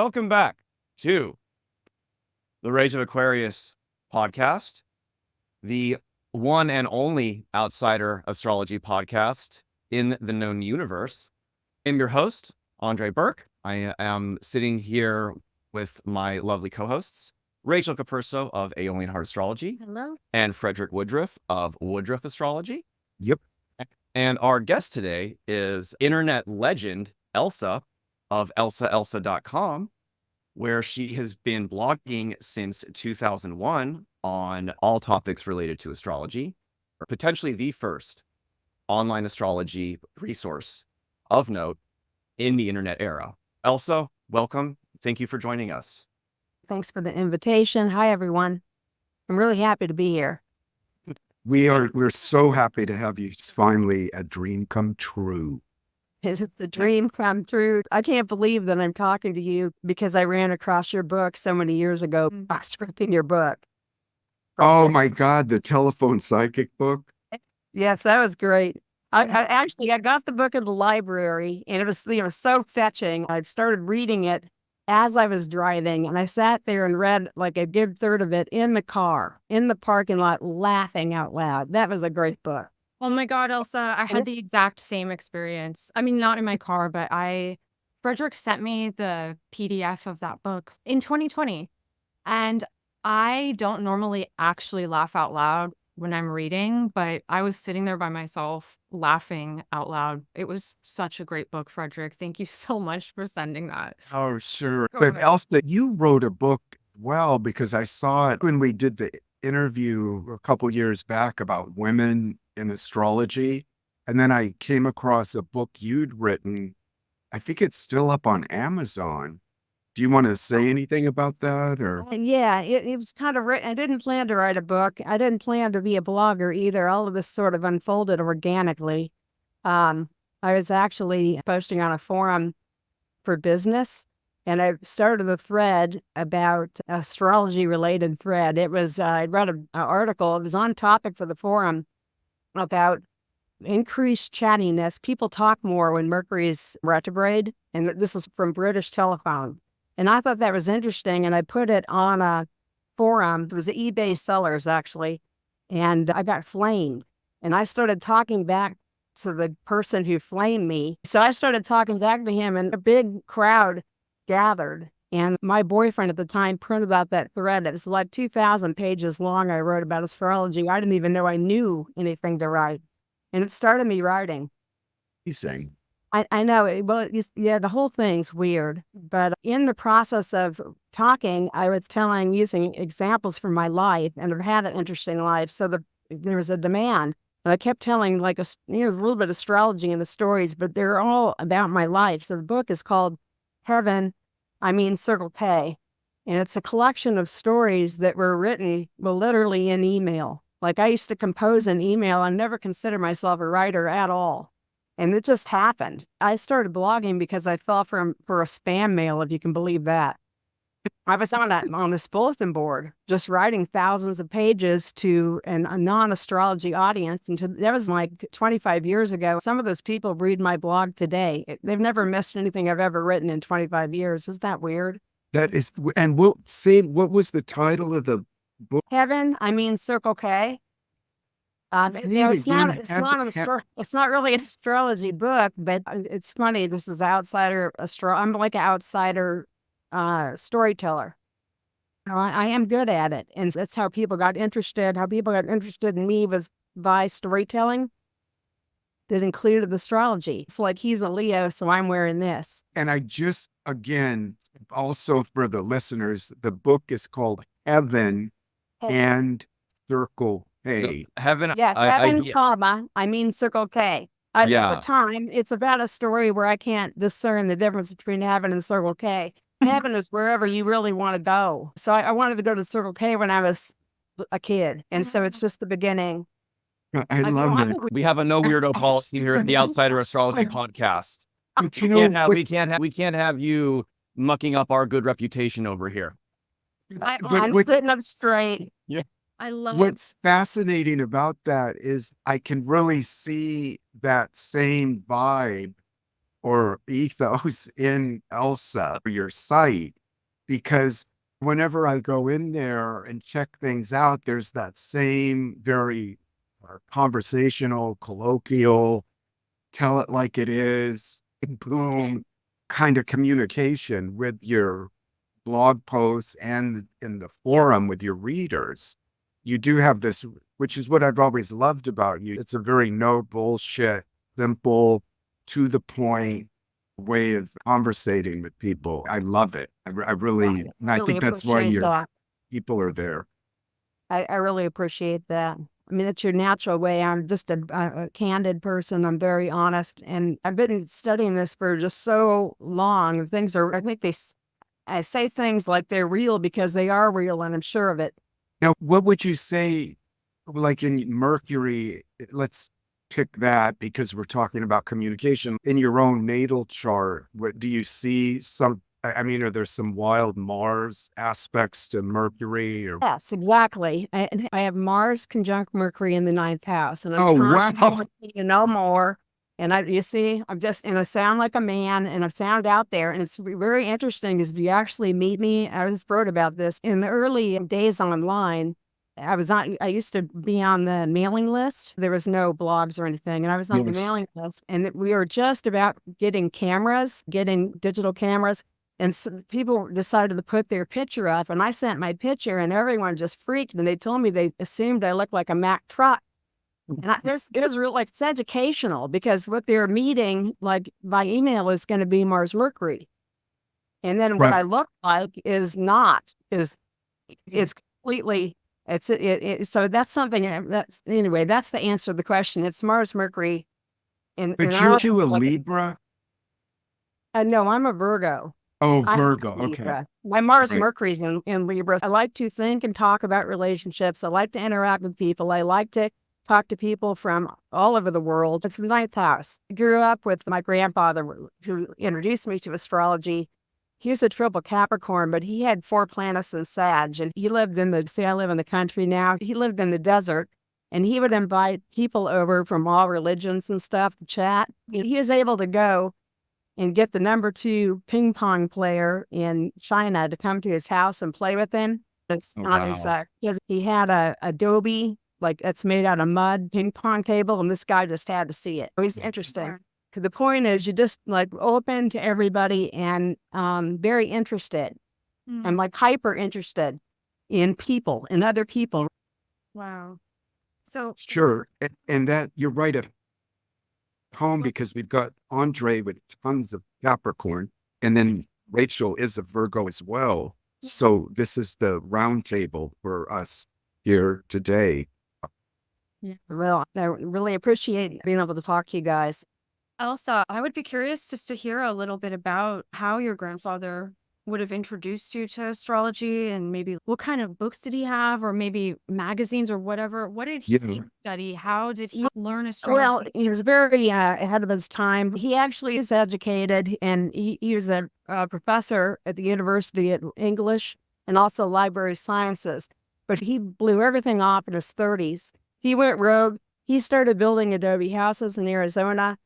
welcome back to the Rage of Aquarius podcast, the one and only outsider astrology podcast in the known universe. I'm your host, Andrei Burke. I am sitting here with my lovely co-hosts, Rachel Capurso of Aeolian Heart Astrology. Hello. And Frederick Woodruff of Woodruff Astrology. Yep. And our guest today is internet legend Elsa of elsa.com, where she has been blogging since 2001 on all topics related to astrology, or potentially the first online astrology resource of note in the internet era. Elsa, welcome. Thank you for joining us. Thanks for the invitation. Hi, everyone. I'm really happy to be here. We're so happy to have you. It's finally a dream come true. Is it the dream come true? I can't believe that I'm talking to you because I ran across your book so many years ago. I was ripping your book. Oh my God, the telephone psychic book. Yes, that was great. I got the book in the library and it was so fetching. I started reading it as I was driving, and I sat there and read like a good third of it in the car, in the parking lot, laughing out loud. That was a great book. Oh my God, Elsa, I had the exact same experience. I mean, not in my car, but Frederick sent me the PDF of that book in 2020. And I don't normally actually laugh out loud when I'm reading, but I was sitting there by myself laughing out loud. It was such a great book, Frederick. Thank you so much for sending that. Oh, sure. Go But ahead. Elsa, you wrote a book, well, because I saw it when we did the interview a couple years back about women in astrology. And then I came across a book you'd written. I think it's still up on Amazon. Do you want to say anything about that? Or Yeah, it was kind of written. I didn't plan to write a book. I didn't plan to be a blogger either. All of this sort of unfolded organically. I was actually posting on a forum for business, and I started a thread about astrology-related thread. It was, I read an article. It was on topic for the forum about increased chattiness. People talk more when Mercury's retrograde, and this is from British Telephone. And I thought that was interesting, and I put it on a forum. It was the eBay sellers, actually, and I got flamed. And I started talking back to the person who flamed me. So I started talking back to him, and a big crowd gathered. And my boyfriend at the time printed out that thread. It was like 2,000 pages long. I wrote about astrology. I didn't even know I knew anything to write. And it started me writing. he's saying, I know. The whole thing's weird. But in the process of talking, I was using examples from my life, and I've had an interesting life. So there was a demand. And I kept telling, there's a little bit of astrology in the stories, but they're all about my life. So the book is called Circle K. And it's a collection of stories that were written, literally in email. Like I used to compose an email. I never considered myself a writer at all. And it just happened. I started blogging because I fell for a spam mail, if you can believe that. I was on this bulletin board, just writing thousands of pages to a non-astrology audience. And that was like 25 years ago. Some of those people read my blog today. They've never missed anything I've ever written in 25 years. Isn't that weird? that is, and we'll see, what was the title of the book? Circle K. It's not really an astrology book, but it's funny. This is I'm like an outsider storyteller. I am good at it, and that's how people got interested. How people got interested in me was by storytelling that included astrology. It's like he's a Leo, so I'm wearing this. And I just, again, also for the listeners, the book is called Heaven and Circle K. Heaven. Circle K. At Yeah. the time, it's about a story where I can't discern the difference between heaven and Circle K. Heaven is wherever you really want to go. So I wanted to go to Circle K when I was a kid. And so it's just the beginning. I love that. We have a no weirdo policy here at the Outsider Astrology Podcast. But you We know, can't have you mucking up our good reputation over here. I'm sitting up straight. I love it. what's fascinating about that is I can really see that same vibe or ethos in Elsa, or your site, because whenever I go in there and check things out, there's that same very conversational, colloquial, tell it like it is, boom, kind of communication with your blog posts and in the forum with your readers. You do have this, which is what I've always loved about you. It's a very no bullshit, simple, to the point way of conversating with people. I love it. I really, and I Really think that's why appreciate your that. people are there. I really appreciate that. I mean, it's your natural way. I'm just a candid person. I'm very honest. And I've been studying this for just so long. Things are, I think I say things like they're real because they are real, and I'm sure of it. Now, what would you say, like in Mercury, let's pick that because we're talking about communication. In your own natal chart, what do you see some, I mean, are there some wild Mars aspects to Mercury? Or Yes, exactly. I have Mars conjunct Mercury in the 9th house, and I'm oh, wow. constantly wanting to know more. And you see, and I sound like a man, and I sound out there. And it's very interesting is if you actually meet me, I just wrote about this in the early days online. I used to be on the mailing list. There was no blogs or anything. And I was on the Yes. mailing list, and we were just about getting digital cameras. And so people decided to put their picture up, and I sent my picture, and everyone just freaked. And they told me they assumed I looked like a Mack truck. And it was real, like, it's educational because what they're meeting, like by email, is going to be Mars Mercury. And then what Right. I look like is it's completely, so that's something anyway, that's the answer to the question. It's Mars Mercury. But you're you a Libra? No, I'm a Virgo. Oh, I'm Virgo. Okay. Libra. My Mars Right. Mercury's in Libra. I like to think and talk about relationships. I like to interact with people. I like to talk to people from all over the world. It's the 9th house. I grew up with my grandfather who introduced me to astrology. He was a triple Capricorn, but he had 4 planets in Sag, and he lived I live in the country now. He lived in the desert, and he would invite people over from all religions and stuff to chat. He was able to go and get the number 2 ping pong player in China to come to his house and play with him. It's Oh, on his, wow. he had a adobe, like that's made out of mud, ping pong table, and this guy just had to see it. He's interesting. The point is, you just like open to everybody and very interested. I'm like hyper interested in people and other people. Wow. So Sure. And that you're right at home because we've got Andrei with tons of Capricorn, and then Rachel is a Virgo as well. So this is the round table for us here today. Yeah. Well, I really appreciate being able to talk to you guys. Elsa, I would be curious just to hear a little bit about how your grandfather would have introduced you to astrology, and maybe what kind of books did he have, or maybe magazines or whatever. What did he Yeah. study? How did he learn Well, astrology? he was very ahead of his time. He actually is educated, and he was a professor at the University of English and also library sciences. But he blew everything off in his 30s. He went rogue. He started building adobe houses in Arizona,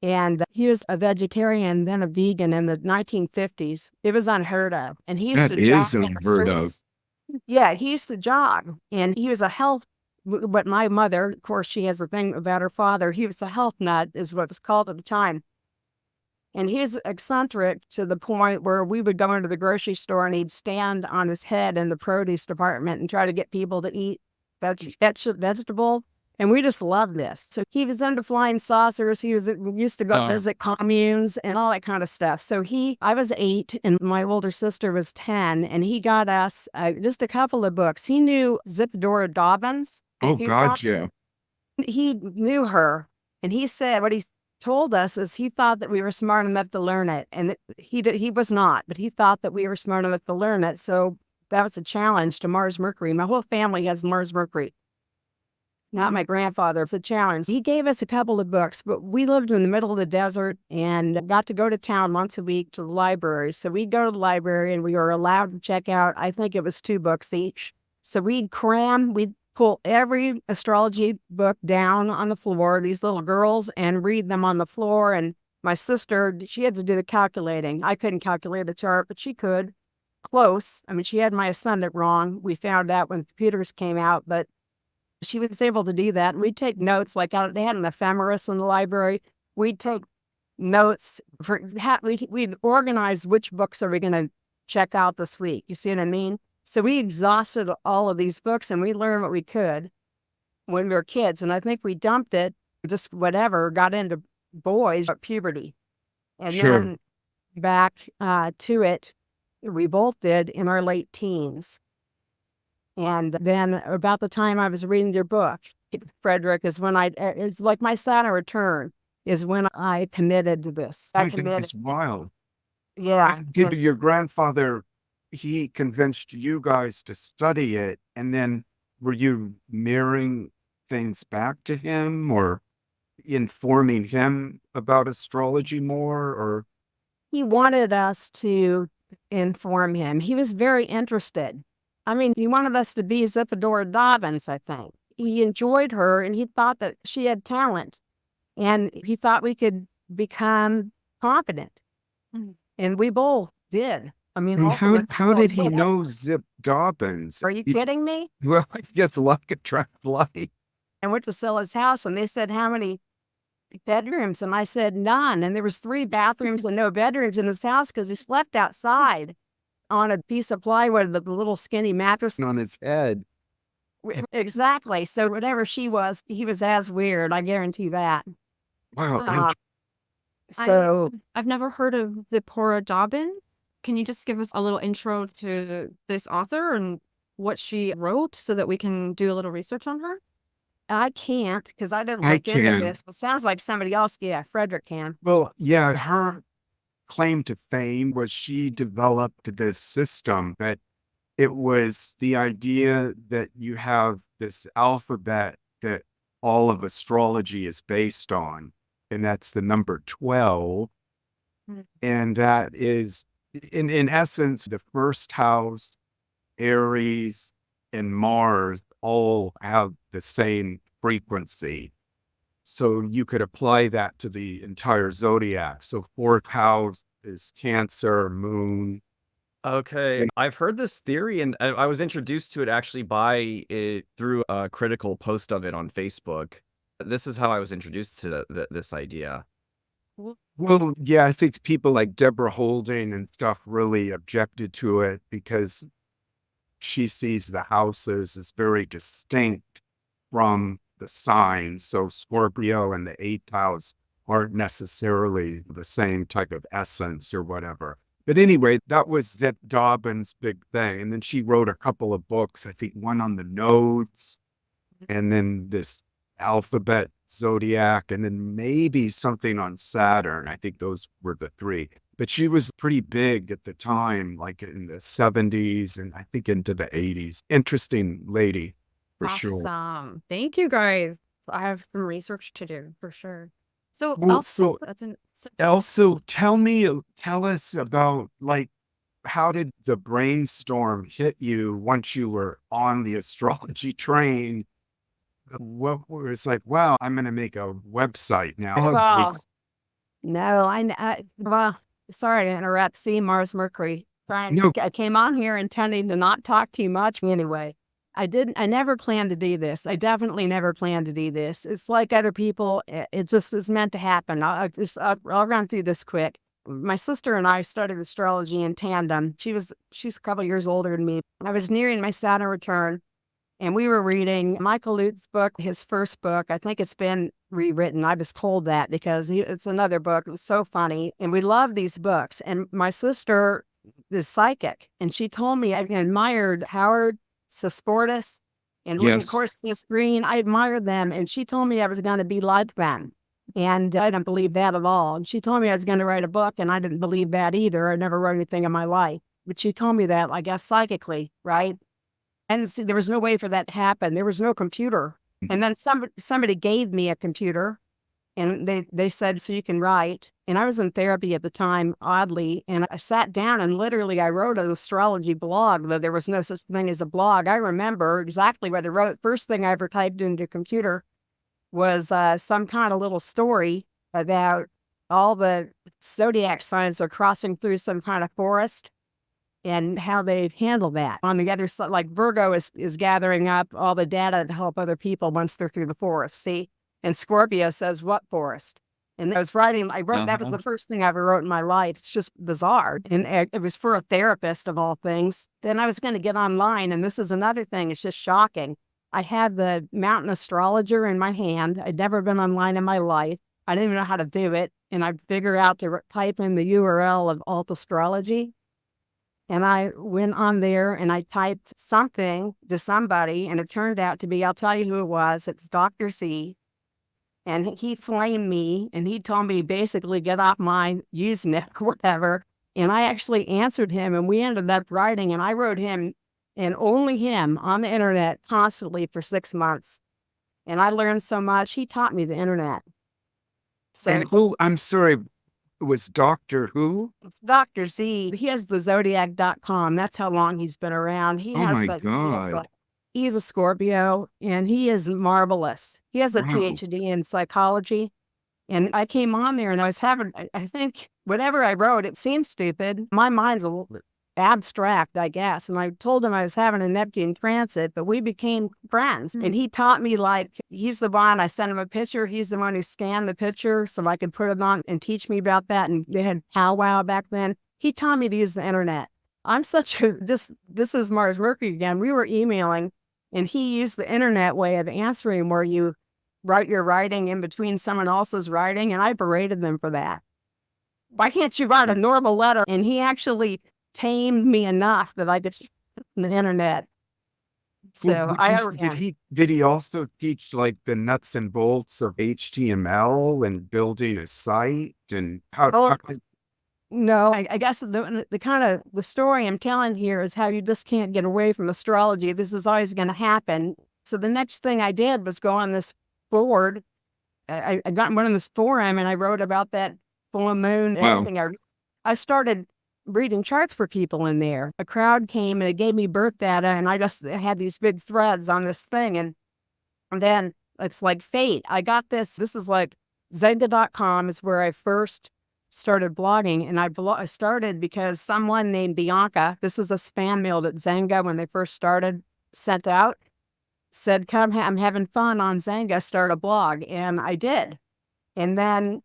and he was a vegetarian, then a vegan in the 1950s. It was unheard of. And he used That to jog is in the unheard of. streets. Yeah, he used to jog, and he was a health. But my mother, of course, she has a thing about her father. He was a health nut, is what it was called at the time. And he's eccentric to the point where we would go into the grocery store and he'd stand on his head in the produce department and try to get people to eat vegetable. And we just loved this. So he was into flying saucers. We used to go visit communes and all that kind of stuff. So I was 8 and my older sister was 10, and he got us just a couple of books. He knew Zipporah Dobbins. Oh, God, yeah. He knew her, and he said what he told us is he thought that we were smart enough to learn it, and he was not, but he thought that we were smart enough to learn it. So that was a challenge to Mars Mercury. My whole family has Mars Mercury. Not my grandfather. It's a challenge. He gave us a couple of books, but we lived in the middle of the desert and got to go to town once a week to the library. So we'd go to the library and we were allowed to check out, I think it was 2 books each. So we'd pull every astrology book down on the floor, these little girls, and read them on the floor. And My sister, she had to do the calculating. I couldn't calculate the chart, but she could. Close. I mean, she had my ascendant wrong. We found out when computers came out, but she was able to do that. And we'd take notes, like they had an ephemeris in the library. We'd take notes for, we'd organize which books are we going to check out this week. You see what I mean? So we exhausted all of these books and we learned what we could when we were kids. And I think we dumped it, just whatever, got into boys at puberty. And then back to it, we both did in our late teens. And then about the time I was reading your book, Frederick, is when it's like my Saturn return is when I committed to this. I committed. It's wild. Yeah. Did your grandfather, he convinced you guys to study it, and then were you mirroring things back to him or informing him about astrology more, or? He wanted us to inform him. He was very interested. I mean, he wanted us to be Zippadora Dobbins, I think. He enjoyed her and he thought that she had talent and he thought we could become competent. Mhm. And we both did. I mean, How did he know Zip Dobbins? Are you kidding me? Well, I guess luck attracts like. I went to sell his house and they said, how many bedrooms? And I said, none. And there was 3 bathrooms and no bedrooms in his house because he slept outside on a piece of plywood with a little skinny mattress On his head. Exactly. So whatever she was, he was as weird. I guarantee that. Wow. Uh, so I've never heard of Zipporah Dobbin. Can you just give us a little intro to this author and what she wrote so that we can do a little research on her? I can't because I didn't I look into can. this. But sounds like somebody else. Yeah, Frederick can. Well, yeah, her claim to fame was she developed this system that it was the idea that you have this alphabet that all of astrology is based on, and that's the number 12. Mhm. And that is, in essence, the first house, Aries, and Mars all have the same frequency. So you could apply that to the entire zodiac. So 4th house is Cancer, Moon. Okay, And- I've heard this theory, and I was introduced to it actually by it through a critical post of it on Facebook. This is how I was introduced to this idea. Well, yeah, I think people like Deborah Holding and stuff really objected to it because she sees the houses as very distinct from the signs. So Scorpio and the 8th house aren't necessarily the same type of essence or whatever. But anyway, that was Zip Dobbins' big thing. And then she wrote a couple of books, I think one on the nodes, and then this alphabet zodiac, and then maybe something on Saturn. I think those were the 3. But she was pretty big at the time, like in the 70s and I think into the 80s. Interesting lady, for sure. Awesome. Thank you, guys. I have some research to do for sure. So, Well, Elsa, so- Also, tell us about, like, how did the brainstorm hit you once you were on the astrology train? What was like, wow, I'm going to make a website now. Well, no, well, sorry to interrupt. See, Mars, Mercury. Brian, No. I came on here intending to not talk too much anyway. I never planned to do this. I definitely never planned to do this. It's like other people. It just was meant to happen. I'll run through this quick. My sister and I started astrology in tandem. She's a couple years older than me. I was nearing my Saturn return, and we were reading Michael Lute's book, his first book. I think it's been rewritten. I was told that because it's another book. It was so funny. And we love these books. And my sister is psychic. And she told me I admired Howard Susportus and Yes. of course, this Green. I admired them. And she told me I was going to be like them. And I didn't believe that at all. And she told me I was going to write a book. And I didn't believe that either. I never wrote anything in my life. But she told me that, I guess, psychically, right? And see, there was no way for that to happen. There was no computer. And then somebody gave me a computer and they said, so you can write. And I was in therapy at the time, oddly. And I sat down and literally I wrote an astrology blog, though there was no such thing as a blog. I remember exactly what I wrote. First thing I ever typed into a computer was some kind of little story about all the zodiac signs are crossing through some kind of forest and how they handle that. On the other side, like Virgo is gathering up all the data to help other people once they're through the forest, see? And Scorpio says, what forest? And I was writing, that was the first thing I ever wrote in my life. It's just bizarre. And it was for a therapist of all things. Then I was going to get online, and this is another thing. It's just shocking. I had the Mountain Astrologer in my hand. I'd never been online in my life. I didn't even know how to do it. And I figured out to type in the URL of Alt Astrology. And I went on there and I typed something to somebody, and it turned out to be, I'll tell you who it was. It's Dr. Z. And he flamed me, and he told me basically get off my Usenet or whatever. And I actually answered him, and we ended up writing, and I wrote him and only him on the internet constantly for 6 months. And I learned so much. He taught me the internet. So And who, I'm sorry, was Dr. who? it's Dr. Z. He has the zodiac.com. That's how long he's been around. He Oh has my the, God. he's a Scorpio, and he is marvelous. He has a Wow. PhD in psychology. And I came on there and I was having, I think whatever I wrote, it seemed stupid. My mind's a little abstract, I guess. And I told him I was having a Neptune transit, but we became friends. And he taught me, like, he's the one, I sent him a picture. He's the one who scanned the picture so I could put it on and teach me about that. And they had powwow back then. He taught me to use the internet. I'm such a, this is Mars Mercury again. We were emailing, and he used the internet way of answering, where you write your writing in between someone else's writing, and I berated them for that. Why can't you write a normal letter? And he actually tamed me enough that I could the internet. So Did he also teach like the nuts and bolts of HTML and building a site and how no, I guess the kind of the story I'm telling here is how you just can't get away from astrology. This is always going to happen. So the next thing I did was go on this board. I got one in this forum, and I wrote about that full moon and everything. I started reading charts for people in there. A crowd came and it gave me birth data, and I had these big threads on this thing. And then it's like fate. I got this. This is like Zenga.com is where I first started blogging. And I started because someone named Bianca, this was a spam mail that Zenga, when they first started, sent out, said, come, I'm having fun on Zenga, start a blog. And I did. And then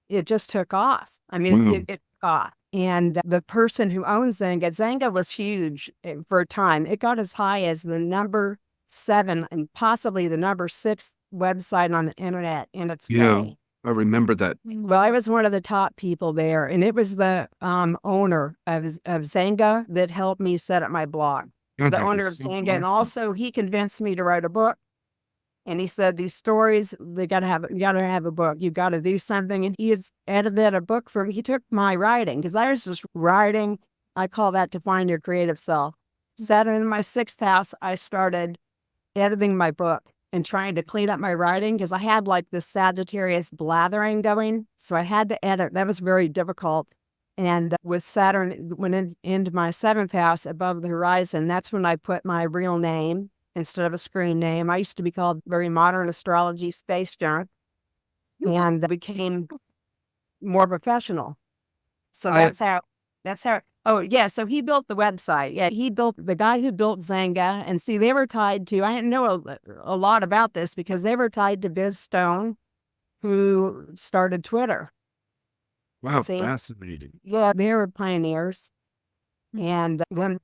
it just took off. I mean, it took off. And the person who owns Zenga was huge for a time. It got as high as the number 7 and possibly the number 6 website on the internet in its day. I remember that. Well, I was one of the top people there, and it was the owner of Zenga that helped me set up my blog. The owner of Zenga, and also he convinced me to write a book. And he said, these stories, you gotta have a book. You gotta do something. And he has edited a book for me. He took my writing, because I was just writing. I call that to find your creative self. Saturn in my 6th house, I started editing my book and trying to clean up my writing, because I had like this Sagittarius blathering going. So I had to edit. That was very difficult. And with Saturn went into my 7th house above the horizon, that's when I put my real name instead of a screen name. I used to be called Very Modern Astrology Space Junk, and became more professional. So that's how, oh yeah, so he built the website. Yeah, he built, the guy who built Zenga, and see, they were tied to, I didn't know a lot about this, because they were tied to Biz Stone, who started Twitter. Wow, See? fascinating. Yeah, they were pioneers. And when,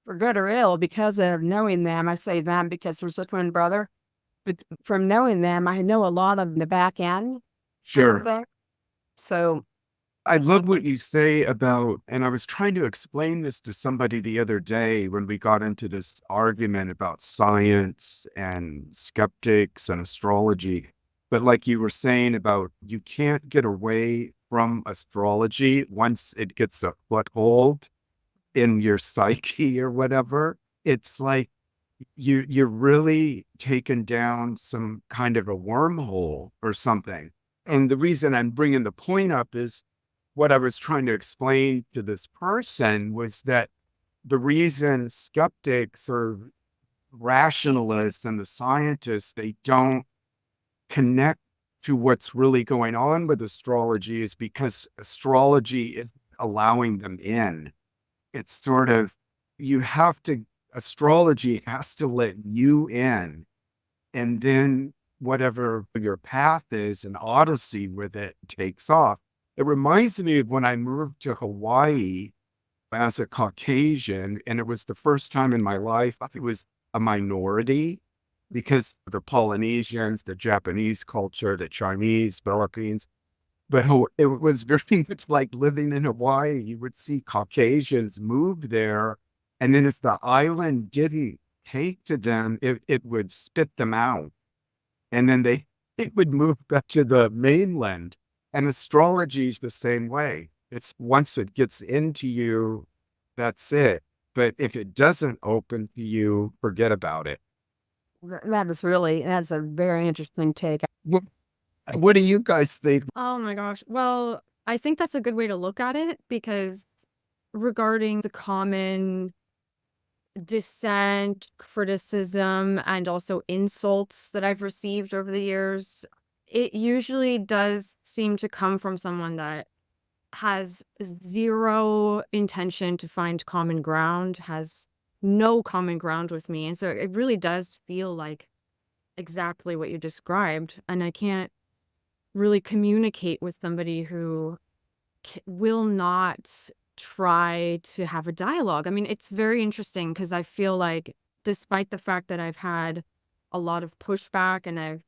for good or ill, because of knowing them, I say them because there's a twin brother, but from knowing them, I know a lot of the back end. Sure. So I love what you say about, and I was trying to explain this to somebody the other day when we got into this argument about science and skeptics and astrology. But like you were saying about, you can't get away from astrology once it gets a foothold in your psyche or whatever. It's like you're really taken down some kind of a wormhole or something. And the reason I'm bringing the point up is what I was trying to explain to this person was that the reason skeptics or rationalists and the scientists, they don't connect to what's really going on with astrology is because astrology is allowing them in. It's sort of, astrology has to let you in, and then whatever your path is, an odyssey with it takes off. It reminds me of when I moved to Hawaii as a Caucasian, and it was the first time in my life I was a minority, because the Polynesians, the Japanese culture, the Chinese, Philippines. But it was very much like living in Hawaii. You would see Caucasians move there, and then if the island didn't take to them, it would spit them out. And then it would move back to the mainland. And astrology is the same way. It's once it gets into you, that's it. But if it doesn't open to you, forget about it. That's a very interesting take. What do you guys think? Oh my gosh. Well, I think that's a good way to look at it, because regarding the common dissent, criticism, and also insults that I've received over the years, it usually does seem to come from someone that has zero intention to find common ground, has no common ground with me. And so it really does feel like exactly what you described. And I can't really communicate with somebody who will not try to have a dialogue. I mean, it's very interesting because I feel like, despite the fact that I've had a lot of pushback and I've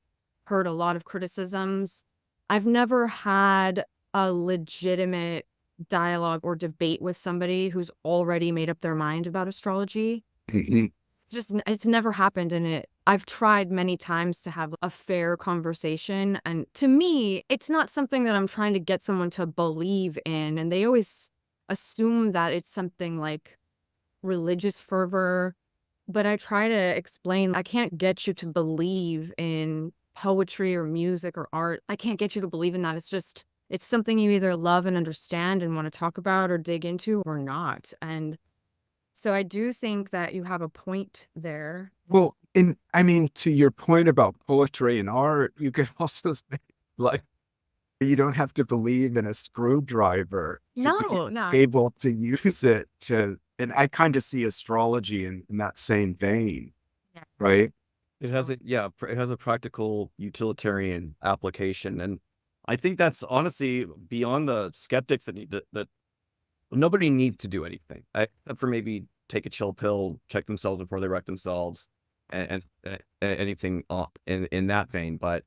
heard a lot of criticisms, I've never had a legitimate dialogue or debate with somebody who's already made up their mind about astrology. It's never happened. And I've tried many times to have a fair conversation. And to me, it's not something that I'm trying to get someone to believe in. And they always assume that it's something like religious fervor. But I try to explain, I can't get you to believe in poetry or music or art. I can't get you to believe in that. It's something you either love and understand and want to talk about or dig into, or not. And so I do think that you have a point there. Well, I mean, to your point about poetry and art, you could also say, like, you don't have to believe in a screwdriver to No. be able to use it to, and I kind of see astrology in that same vein, Yeah. right? It has a practical utilitarian application. And I think that's honestly beyond the skeptics that nobody needs to do anything, except for maybe take a chill pill, check themselves before they wreck themselves, and anything in that vein. But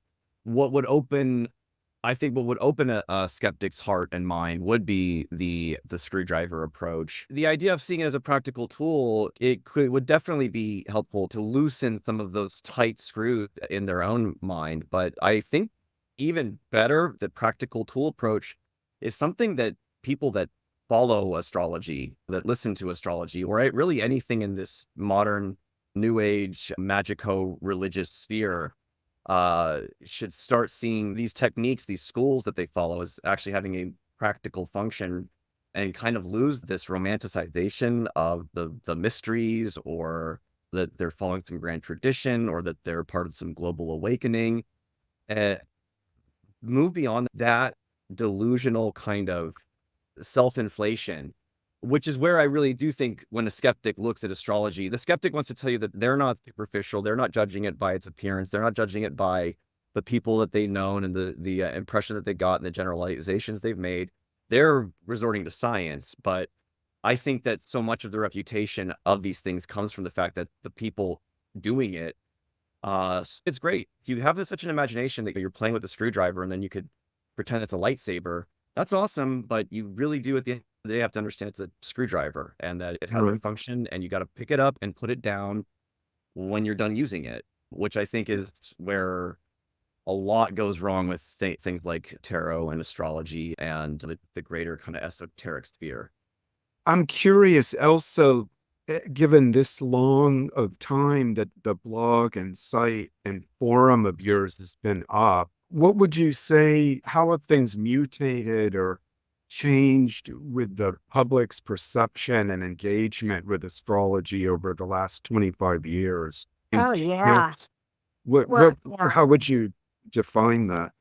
I think what would open a skeptic's heart and mind would be the screwdriver approach. The idea of seeing it as a practical tool, would definitely be helpful to loosen some of those tight screws in their own mind. But I think even better, the practical tool approach is something that people that follow astrology, that listen to astrology, or really anything in this modern new age magico-religious sphere, should start seeing these techniques, these schools that they follow, as actually having a practical function, and kind of lose this romanticization of the mysteries, or that they're following some grand tradition, or that they're part of some global awakening. Move beyond that delusional kind of self-inflation, which is where I really do think when a skeptic looks at astrology, the skeptic wants to tell you that they're not superficial. They're not judging it by its appearance. They're not judging it by the people that they've known and the impression that they got and the generalizations they've made. They're resorting to science. But I think that so much of the reputation of these things comes from the fact that the people doing it, it's great. You have such an imagination that you're playing with a screwdriver and then you could pretend it's a lightsaber. That's awesome, but you really do at the end of the day have to understand it's a screwdriver and that it has a function, and you got to pick it up and put it down when you're done using it, which I think is where a lot goes wrong with things like tarot and astrology and the greater kind of esoteric sphere. I'm curious, Elsa, given this long of time that the blog and site and forum of yours has been up, what would you say, how have things mutated or changed with the public's perception and engagement with astrology over the last 25 years? Oh, yeah. How would you define that?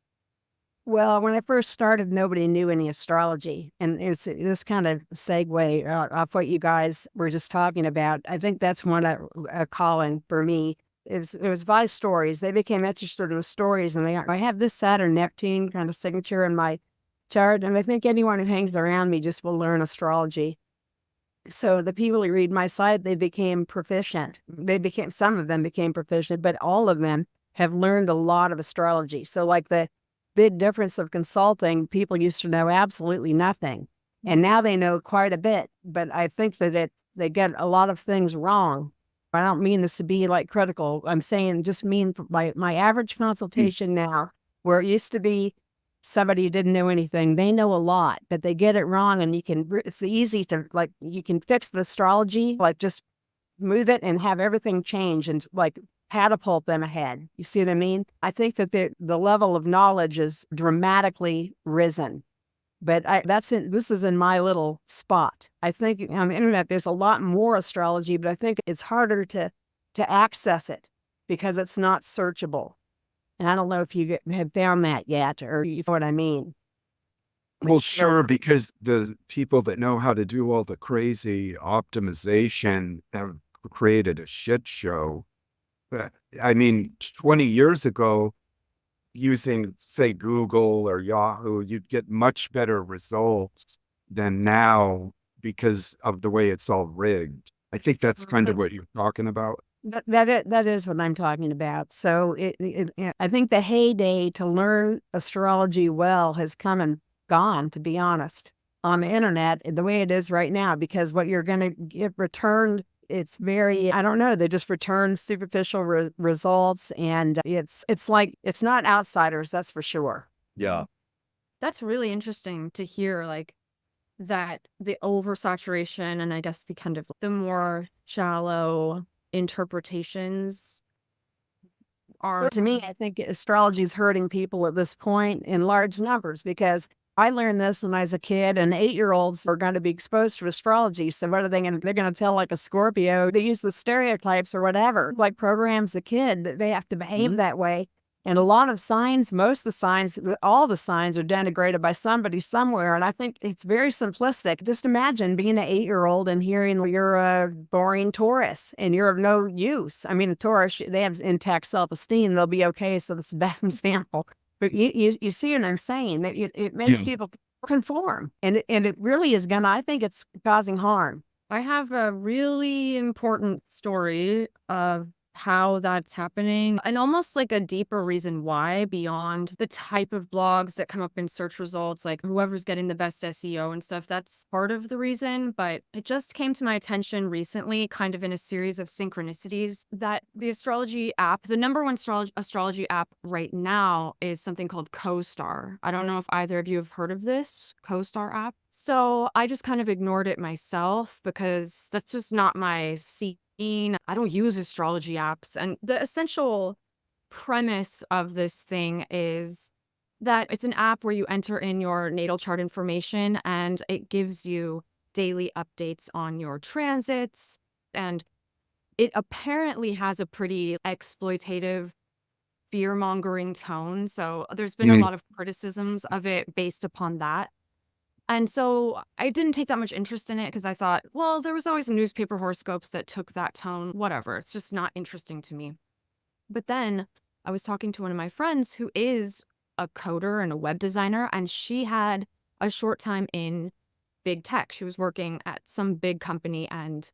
Well, when I first started, nobody knew any astrology. And it's this kind of segue off what you guys were just talking about. I think that's one a calling for me. It was by stories. They became interested in the stories. And I have this Saturn Neptune kind of signature in my chart. And I think anyone who hangs around me just will learn astrology. So the people who read my site, they became proficient. Some of them became proficient, but all of them have learned a lot of astrology. So like the big difference of consulting, people used to know absolutely nothing. And now they know quite a bit. But I think that they get a lot of things wrong. I don't mean this to be like critical. I'm saying just mean my average consultation now, where it used to be somebody who didn't know anything, they know a lot, but they get it wrong. And it's easy to like, you can fix the astrology, like just move it and have everything change and like catapult them ahead. You see what I mean? I think that the level of knowledge is dramatically risen. But this is in my little spot. I think on the internet, there's a lot more astrology, but I think it's harder to access it because it's not searchable. And I don't know if you have found that yet, or you know what I mean. Well, sure, because the people that know how to do all the crazy optimization have created a shit show. I mean, 20 years ago, using, say, Google or Yahoo, you'd get much better results than now because of the way it's all rigged. I think that's kind of what you're talking about. That is what I'm talking about. So I think the heyday to learn astrology well has come and gone, to be honest, on the internet the way it is right now, because what you're going to get returned, it's very, I don't know, they just return superficial results. And it's like, it's not outsiders, that's for sure. Yeah. That's really interesting to hear, like, that the oversaturation and I guess the kind of the more shallow interpretations are. To me, I think astrology is hurting people at this point in large numbers, because I learned this when I was a kid, and 8-year-olds are going to be exposed to astrology. So what are they going to, they're going to tell like a Scorpio, they use the stereotypes or whatever, like programs the kid that they have to behave that way. And a lot of signs, most of the signs, all the signs are denigrated by somebody somewhere. And I think it's very simplistic. Just imagine being an 8-year-old and hearing you're a boring Taurus and you're of no use. I mean, a Taurus, they have intact self-esteem. They'll be okay. So that's a bad example. But you see what I'm saying? That it makes people conform. And it really is I think it's causing harm. I have a really important story of how that's happening and almost like a deeper reason why beyond the type of blogs that come up in search results, like whoever's getting the best SEO and stuff. That's part of the reason, but it just came to my attention recently, kind of in a series of synchronicities, that the astrology app, the number one astrology app right now is something called CoStar. I don't know if either of you have heard of this CoStar app. So I just kind of ignored it myself because that's just not my scene. I don't use astrology apps. And the essential premise of this thing is that it's an app where you enter in your natal chart information and it gives you daily updates on your transits. And it apparently has a pretty exploitative, fear-mongering tone. So there's been a lot of criticisms of it based upon that. And so I didn't take that much interest in it because I thought, well, there was always newspaper horoscopes that took that tone, whatever. It's just not interesting to me. But then I was talking to one of my friends who is a coder and a web designer, and she had a short time in big tech. She was working at some big company, and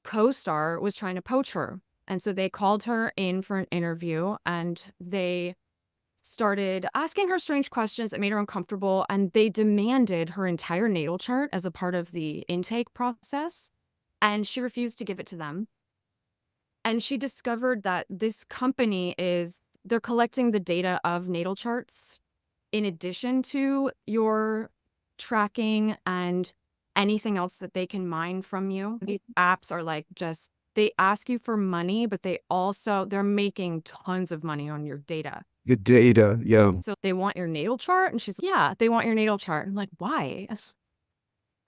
CoStar was trying to poach her. And so they called her in for an interview, and they started asking her strange questions that made her uncomfortable, and they demanded her entire natal chart as a part of the intake process, and she refused to give it to them. And she discovered that this company they're collecting the data of natal charts in addition to your tracking and anything else that they can mine from you. These apps are like they ask you for money, but they're making tons of money on your data. The data, yeah. So they want your natal chart? And she's like, yeah, they want your natal chart. I'm like, why?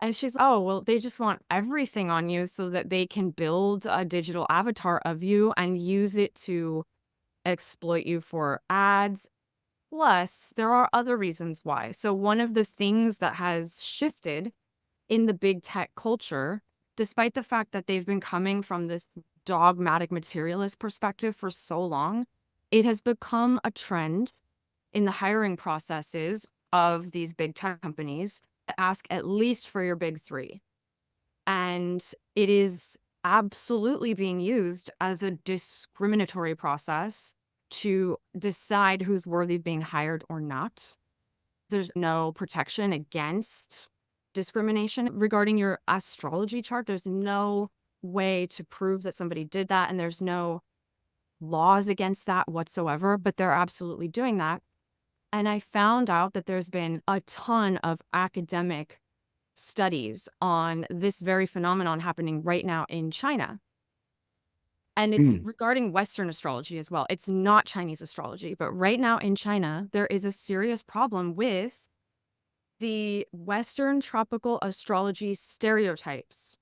And she's like, oh, well, they just want everything on you so that they can build a digital avatar of you and use it to exploit you for ads. Plus, there are other reasons why. So one of the things that has shifted in the big tech culture, despite the fact that they've been coming from this dogmatic materialist perspective for so long, it has become a trend in the hiring processes of these big tech companies to ask at least for your big three. And it is absolutely being used as a discriminatory process to decide who's worthy of being hired or not. There's no protection against discrimination regarding your astrology chart. There's no way to prove that somebody did that, and there's no laws against that whatsoever, but they're absolutely doing that. And I found out that there's been a ton of academic studies on this very phenomenon happening right now in China. And it's regarding Western astrology as well. It's not Chinese astrology, but right now in China, there is a serious problem with the Western tropical astrology stereotypes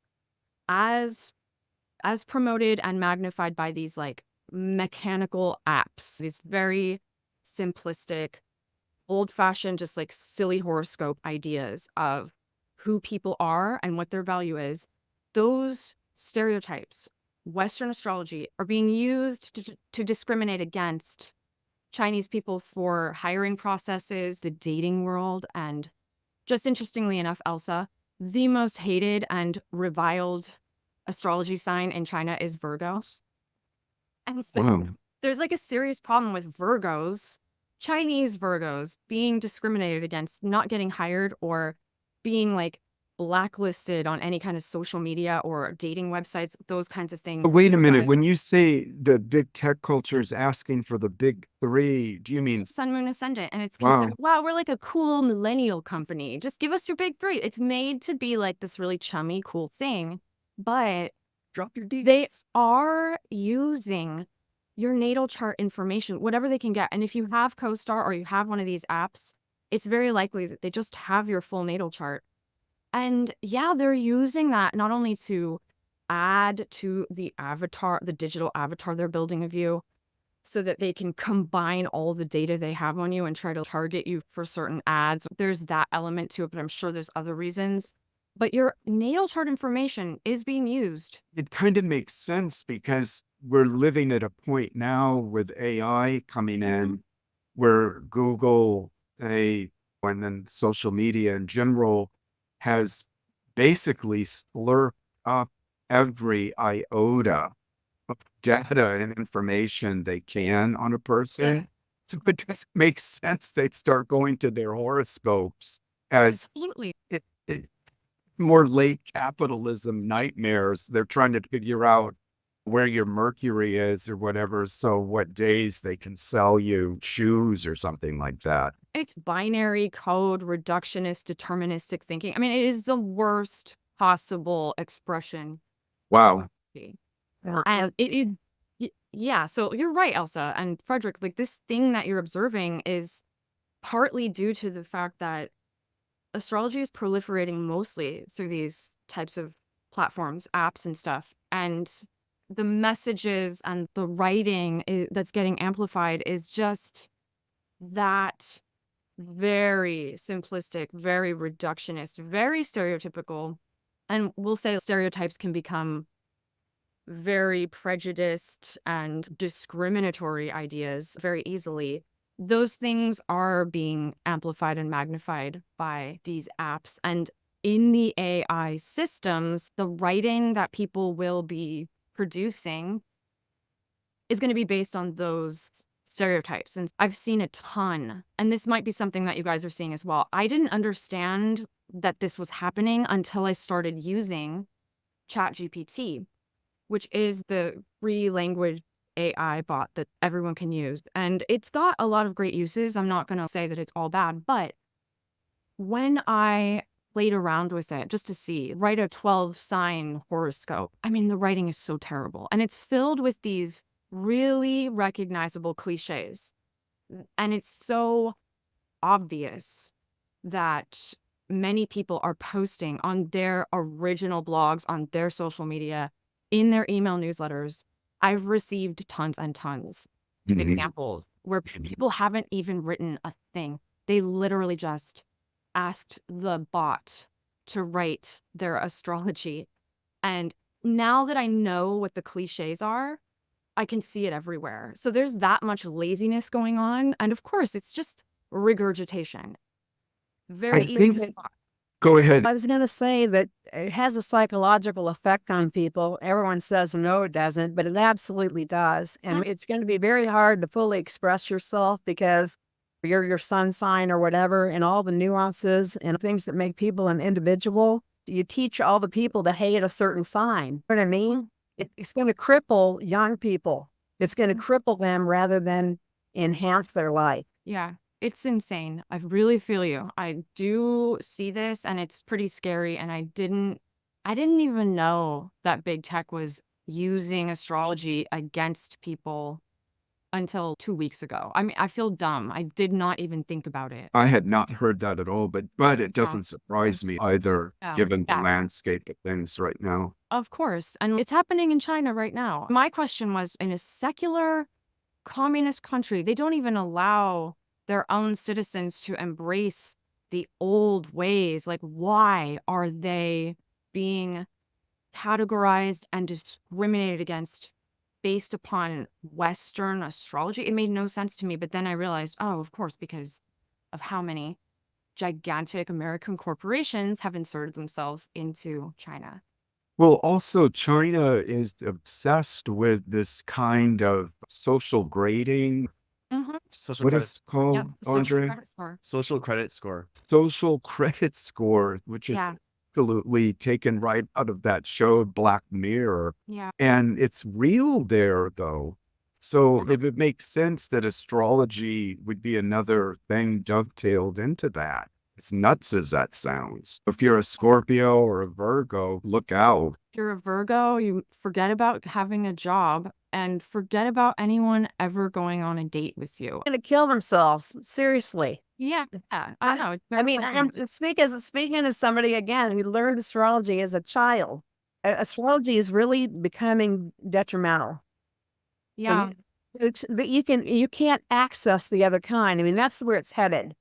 as promoted and magnified by these like mechanical apps, these very simplistic, old-fashioned, just like silly horoscope ideas of who people are and what their value is. Those stereotypes, Western astrology, are being used to discriminate against Chinese people for hiring processes, the dating world, and just interestingly enough, Elsa, the most hated and reviled astrology sign in China is Virgos. And Wow. there's like a serious problem with Virgos, Chinese Virgos, being discriminated against, not getting hired, or being like blacklisted on any kind of social media or dating websites, those kinds of things. But wait a minute. When you say the big tech culture is asking for the big three, do you mean Sun, Moon, Ascendant, and it's Wow. considered, wow, we're like a cool millennial company. Just give us your big three. It's made to be like this really chummy, cool thing, but Drop your D. they are using your natal chart information, whatever they can get. And if you have CoStar or you have one of these apps, it's very likely that they just have your full natal chart. And yeah, they're using that not only to add to the avatar, the digital avatar they're building of you, so that they can combine all the data they have on you and try to target you for certain ads. There's that element to it, but I'm sure there's other reasons. But your natal chart information is being used. It kind of makes sense because we're living at a point now with AI coming in where Google, and then social media in general has basically slurped up every iota of data and information they can on a person. So it doesn't make sense they'd start going to their horoscopes as Absolutely. more late capitalism nightmares. They're trying to figure out where your Mercury is or whatever, so what days they can sell you shoes or something like that. It's binary code, reductionist, deterministic thinking. I mean, it is the worst possible expression. Wow. And it is, yeah. So you're right, Elsa and Frederick. Like, this thing that you're observing is partly due to the fact that astrology is proliferating mostly through these types of platforms, apps, and stuff. And the messages and the writing that's getting amplified is just that very simplistic, very reductionist, very stereotypical. And we'll say stereotypes can become very prejudiced and discriminatory ideas very easily. Those things are being amplified and magnified by these apps. And in the AI systems, the writing that people will be producing is going to be based on those stereotypes. And I've seen a ton, and this might be something that you guys are seeing as well. I didn't understand that this was happening until I started using ChatGPT, which is the free language AI bot that everyone can use. And it's got a lot of great uses. I'm not going to say that it's all bad, but when I played around with it just to see, write a 12-sign horoscope, I mean, the writing is so terrible. And it's filled with these really recognizable cliches. And it's so obvious that many people are posting on their original blogs, on their social media, in their email newsletters. I've received tons and tons of examples where people haven't even written a thing. They literally just asked the bot to write their astrology. And now that I know what the cliches are, I can see it everywhere. So there's that much laziness going on. And of course, it's just regurgitation. Very I easy think, to spot. go ahead. I was going to say that it has a psychological effect on people. Everyone says no, it doesn't, but it absolutely does. And it's going to be very hard to fully express yourself because you're your sun sign or whatever, and all the nuances and things that make people an individual. You teach all the people to hate a certain sign. You know what I mean? It's going to cripple young people. It's going to cripple them rather than enhance their life. Yeah, it's insane. I really feel you. I do see this and it's pretty scary. And I didn't even know that big tech was using astrology against people until 2 weeks ago. I mean, I feel dumb. I did not even think about it. I had not heard that at all, but it doesn't surprise me either, given the Yeah. landscape of things right now. Of course. And it's happening in China right now. My question was, in a secular communist country, they don't even allow their own citizens to embrace the old ways. Like, why are they being categorized and discriminated against based upon Western astrology? It made no sense to me. But then I realized, oh, of course, because of how many gigantic American corporations have inserted themselves into China. Well, also, China is obsessed with this kind of social grading. Social What credit, is it called, Yep, social Andrei? credit score. social credit score. Social credit score, which is Yeah. absolutely taken right out of that show, Black Mirror. Yeah. And it's real there, though. So it would make sense that astrology would be another thing dovetailed into that. As nuts as that sounds. If you're a Scorpio or a Virgo, look out. If you're a Virgo, you forget about having a job and forget about anyone ever going on a date with you. Going to kill themselves. Seriously. Yeah, I know. It's I very mean, frustrating. I'm speaking as somebody again who learned astrology as a child. Astrology is really becoming detrimental. Yeah. And it's that you can't access the other kind. I mean, that's where it's headed.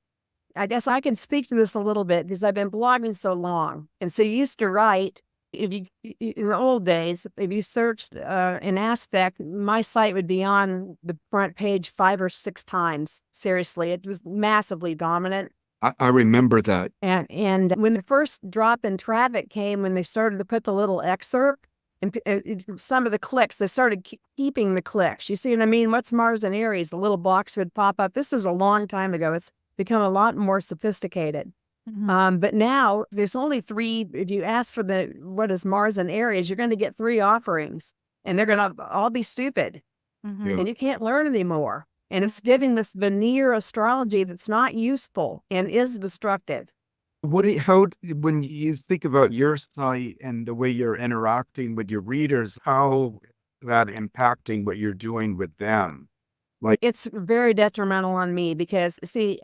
I guess I can speak to this a little bit because I've been blogging so long. And so you used to write, if you in the old days, if you searched an aspect, my site would be on the front page 5 or 6 times. Seriously, it was massively dominant. I remember that. And when the first drop in traffic came, when they started to put the little excerpt, and some of the clicks, they started keeping the clicks. You see what I mean? What's Mars and Aries? The little box would pop up. This is a long time ago. It's become a lot more sophisticated. But now there's only 3. If you ask for what is Mars and Aries, you're going to get 3 offerings, and they're going to all be stupid, Yeah. and you can't learn anymore. And it's giving this veneer astrology that's not useful and is destructive. When you think about your site and the way you're interacting with your readers, how that impacting what you're doing with them? Like, It's very detrimental on me because, see,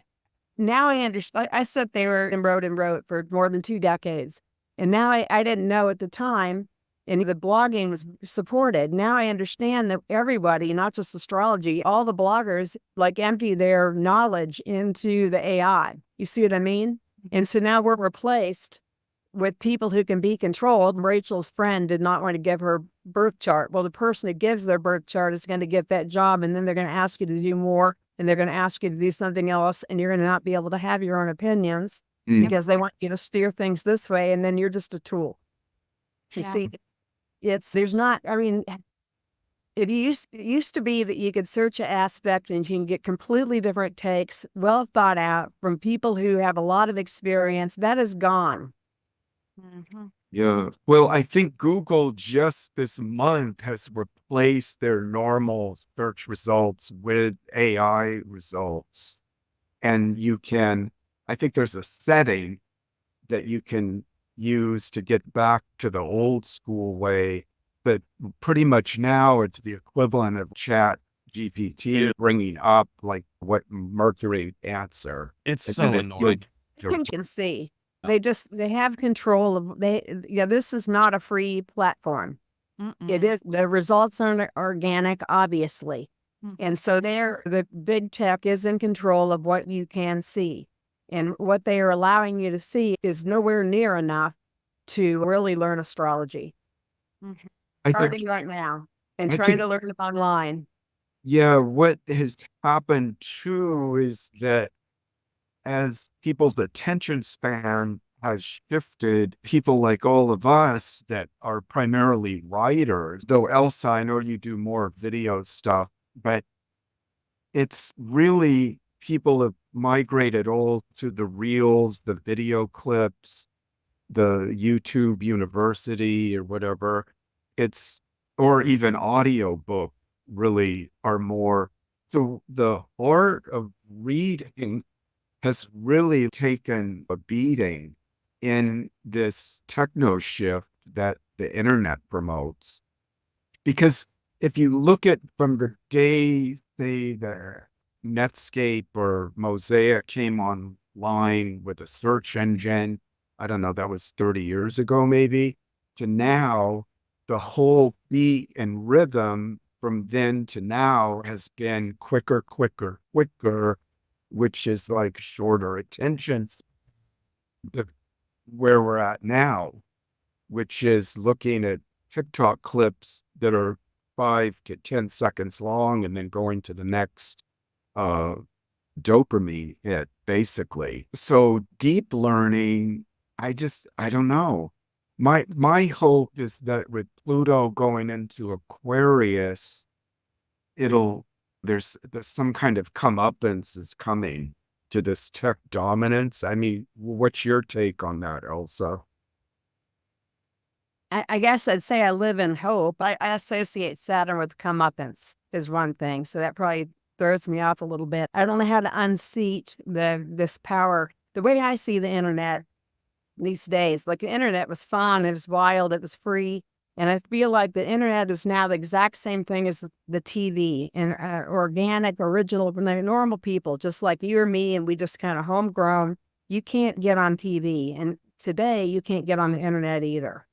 now I understand. I sat there and wrote for more than 2 decades. And now I didn't know at the time, and the blogging was supported. Now I understand that everybody, not just astrology, all the bloggers like empty their knowledge into the AI. You see what I mean? And so now we're replaced with people who can be controlled. Rachel's friend did not want to give her birth chart. Well, the person who gives their birth chart is going to get that job, and then they're going to ask you to do more, and they're going to ask you to do something else, and you're going to not be able to have your own opinions because they want you to steer things this way, and then you're just a tool. You see, it used to be that you could search an aspect and you can get completely different takes, well thought out from people who have a lot of experience. That is gone. yeah. Well, I think Google just this month has replaced their normal search results with AI results. And I think there's a setting that you can use to get back to the old school way. But pretty much now it's the equivalent of Chat GPT bringing up like what Mercury answer. It's And so then annoying. You can see they have control of this is not a free platform. It is, the results aren't organic, obviously. And so the big tech is in control of what you can see. And what they are allowing you to see is nowhere near enough to really learn astrology. I Starting think, right now and I trying think, to learn it online. yeah, what has happened too is that as people's attention span has shifted, people like all of us that are primarily writers, though Elsa, I know you do more video stuff, but it's really people have migrated all to the reels, the video clips, the YouTube University or whatever. It's, or even audiobook really are more. So the art of reading has really taken a beating in this techno shift that the internet promotes. Because if you look at from the day, say, the Netscape or Mosaic came online with a search engine, I don't know, that was 30 years ago, maybe, to now, the whole beat and rhythm from then to now has been quicker, quicker, quicker, which is like shorter attentions. Where we're at now, which is looking at TikTok clips that are 5 to 10 seconds long and then going to the next dopamine hit, basically. So deep learning, I don't know. My hope is that with Pluto going into Aquarius, there's some kind of comeuppance is coming to this tech dominance. I mean, what's your take on that, Elsa? I guess I'd say I live in hope. I associate Saturn with comeuppance is one thing. So that probably throws me off a little bit. I don't know how to unseat this power. The way I see the internet these days, like the internet was fun, it was wild, it was free. And I feel like the internet is now the exact same thing as the TV and organic, original, normal people, just like you or me, and we just kind of homegrown. You can't get on TV. And today you can't get on the internet either.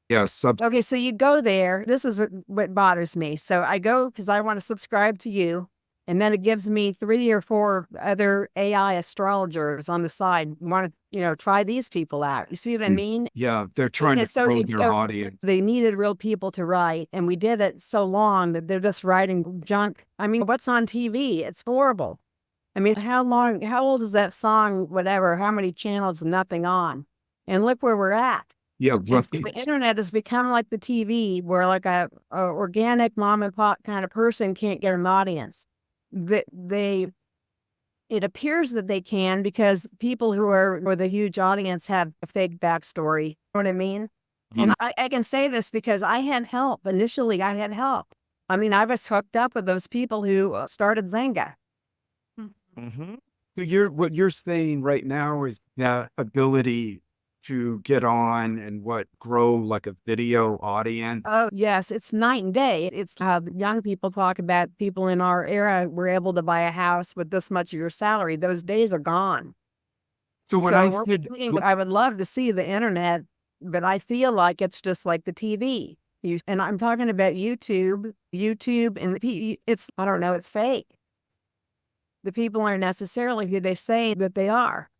Yeah, Okay, so you go there. This is what bothers me. So I go because I want to subscribe to you. And then it gives me 3 or 4 other AI astrologers on the side. Want to, try these people out. You see what I mean? yeah, they're trying to So grow their audience. they needed real people to write. And we did it so long that they're just writing junk. I mean, what's on TV? It's horrible. I mean, how old is that song, whatever, how many channels, nothing on? And look where we're at. Yeah, And so the internet has become like the TV, where like a organic mom and pop kind of person can't get an audience. It appears that they can because people who are with a huge audience have a fake backstory. You know what I mean? And I can say this because I had help. Initially, I had help. I mean, I was hooked up with those people who started Zynga. So what you're saying right now is the ability to get on and grow like a video audience. Oh, yes, it's night and day. It's young people talk about people in our era were able to buy a house with this much of your salary. Those days are gone. So when I would love to see the internet, but I feel like it's just like the TV. And I'm talking about YouTube, and I don't know, it's fake. The people aren't necessarily who they say that they are.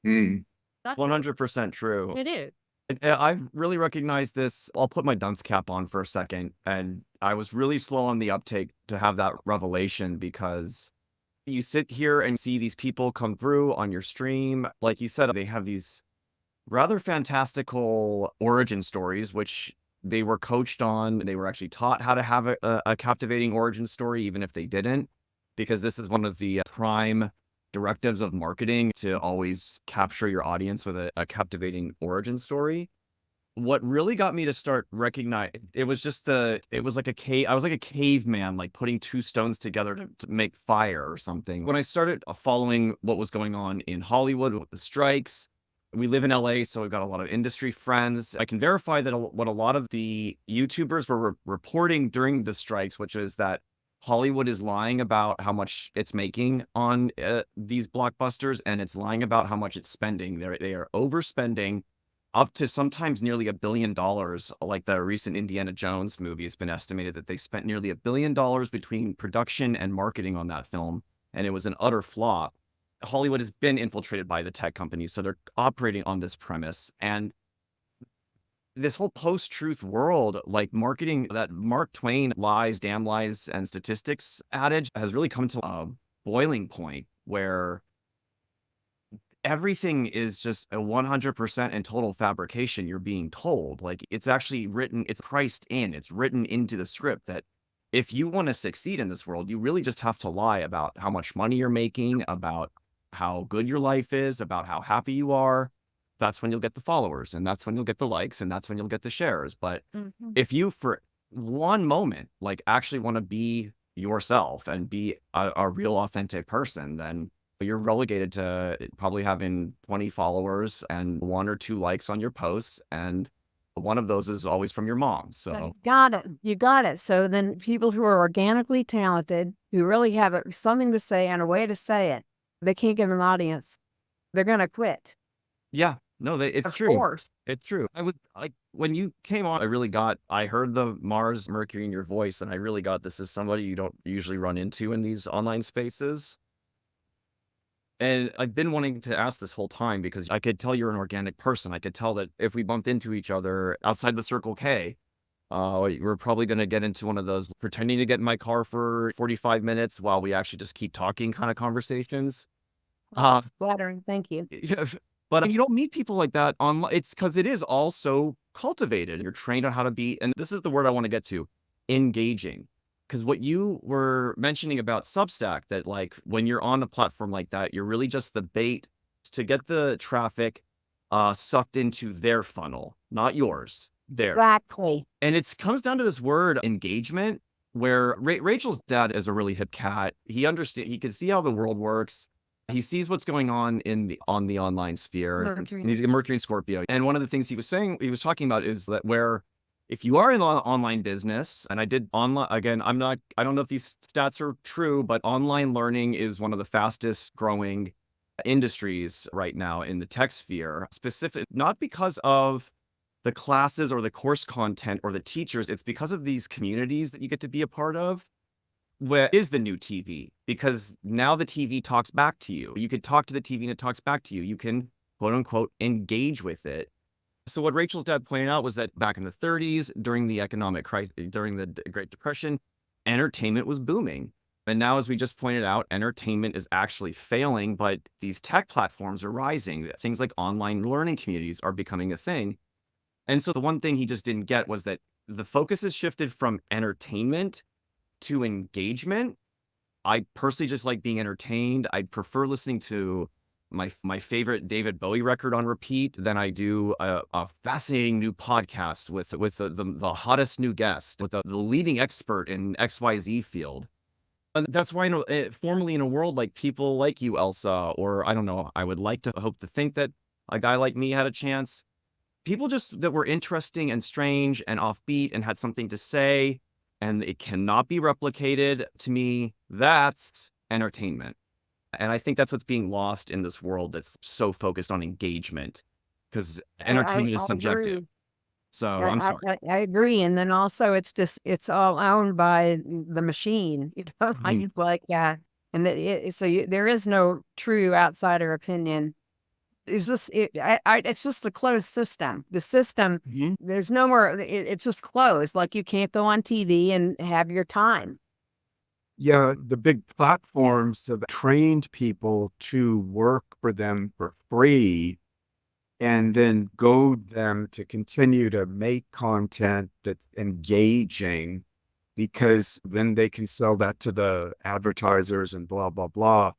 100% true. It is. I've really recognized this. I'll put my dunce cap on for a second. And I was really slow on the uptake to have that revelation because you sit here and see these people come through on your stream. Like you said, they have these rather fantastical origin stories, which they were coached on. They were actually taught how to have a captivating origin story, even if they didn't, because this is one of the prime directives of marketing, to always capture your audience with a captivating origin story. What really got me to start recognizing it was like a cave. I was like a caveman, like putting 2 stones together to make fire or something. When I started following what was going on in Hollywood with the strikes, we live in LA, so we've got a lot of industry friends. I can verify that what a lot of the YouTubers were reporting during the strikes, which is that Hollywood is lying about how much it's making on these blockbusters, and it's lying about how much it's spending. They are overspending. up to sometimes nearly $1 billion. Like the recent Indiana Jones movie, it's been estimated that they spent nearly $1 billion between production and marketing on that film, and it was an utter flop. Hollywood has been infiltrated by the tech companies, so they're operating on this premise. And this whole post-truth world, like marketing, that Mark Twain lies, damn lies, and statistics adage has really come to a boiling point where everything is just a 100% and total fabrication. You're being told, like, it's actually written, it's priced in, it's written into the script that if you want to succeed in this world, you really just have to lie about how much money you're making, about how good your life is, about how happy you are. That's when you'll get the followers, and that's when you'll get the likes, and that's when you'll get the shares. But if you for one moment like actually want to be yourself and be a real authentic person, then you're relegated to probably having 20 followers and 1 or 2 likes on your posts, and one of those is always from your mom. So Got it. You got it. So then people who are organically talented, who really have something to say and a way to say it, they can't get an audience. They're going to quit. yeah, no, it's Of true. course. It's true. I would like when you came on, I heard the Mars Mercury in your voice, and I really got this is somebody you don't usually run into in these online spaces. And I've been wanting to ask this whole time because I could tell you're an organic person. I could tell that if we bumped into each other outside the Circle K, we're probably going to get into one of those pretending to get in my car for 45 minutes while we actually just keep talking kind of conversations. Flattering. Thank you. Yeah, but you don't meet people like that online. It's because it is all so cultivated. You're trained on how to be, and this is the word I want to get to, engaging. Because what you were mentioning about Substack, that like when you're on a platform like that, you're really just the bait to get the traffic sucked into their funnel, not yours. Theirs. Exactly. And it comes down to this word engagement, where Rachel's dad is a really hip cat. He can see how the world works. He sees what's going on on the online sphere. Mercury. And he's a Mercury and Scorpio. And one of the things he was talking about is that where if you are in online business, and I did online, again, I don't know if these stats are true, but online learning is one of the fastest growing industries right now in the tech sphere, specific, not because of the classes or the course content or the teachers, it's because of these communities that you get to be a part of. Where is the new TV? Because now the TV talks back to you. You could talk to the TV and it talks back to you. You can, quote unquote, engage with it. So what Rachel's dad pointed out was that back in the 30s, during the economic crisis, during the Great Depression, entertainment was booming. And now, as we just pointed out, entertainment is actually failing, but these tech platforms are rising. Things like online learning communities are becoming a thing. And so the one thing he just didn't get was that the focus has shifted from entertainment to engagement. I personally just like being entertained. I prefer listening to my favorite David Bowie record on repeat than I do a fascinating new podcast with the hottest new guest, with the leading expert in XYZ field. And that's why formerly in a world like people like you, Elsa, or I don't know, I would like to hope to think that a guy like me had a chance. People just that were interesting and strange and offbeat and had something to say, and it cannot be replicated, to me, that's entertainment. And I think that's what's being lost in this world that's so focused on engagement, because entertainment is subjective. Agree. So I'm sorry. I agree. And then also it's all owned by the machine, like, yeah. And there is no true outsider opinion. It's just, it's just the closed system. The system, there's no more, it's just closed. Like you can't go on TV and have your time. Yeah, the big platforms have trained people to work for them for free and then goad them to continue to make content that's engaging, because then they can sell that to the advertisers and blah, blah, blah.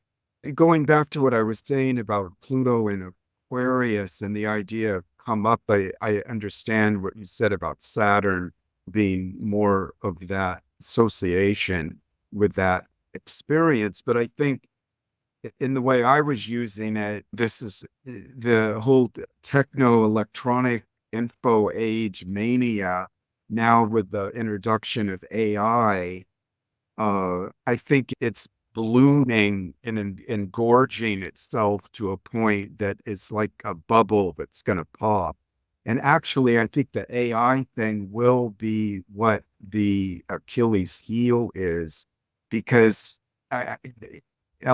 And going back to what I was saying about Pluto and Aquarius and the idea of come up, I understand what you said about Saturn being more of that association with that experience. But I think in the way I was using it, this is the whole techno-electronic info age mania. Now with the introduction of AI, I think it's ballooning and engorging itself to a point that is like a bubble that's going to pop. And actually, I think the AI thing will be what the Achilles heel is, because a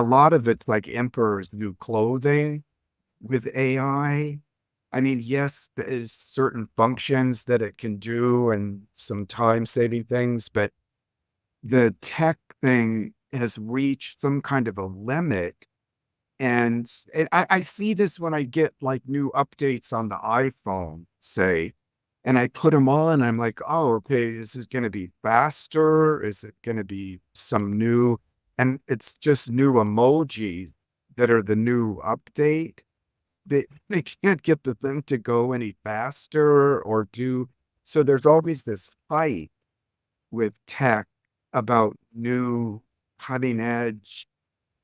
lot of it's like emperor's new clothing with AI. I mean, yes, there's certain functions that it can do and some time-saving things, but the tech thing has reached some kind of a limit. And I see this when I get like new updates on the iPhone, say, and I put them on. I'm like, oh, okay, is it going to be faster? Is it going to be some new? And it's just new emojis that are the new update. They can't get the thing to go any faster or do. So there's always this fight with tech about new cutting edge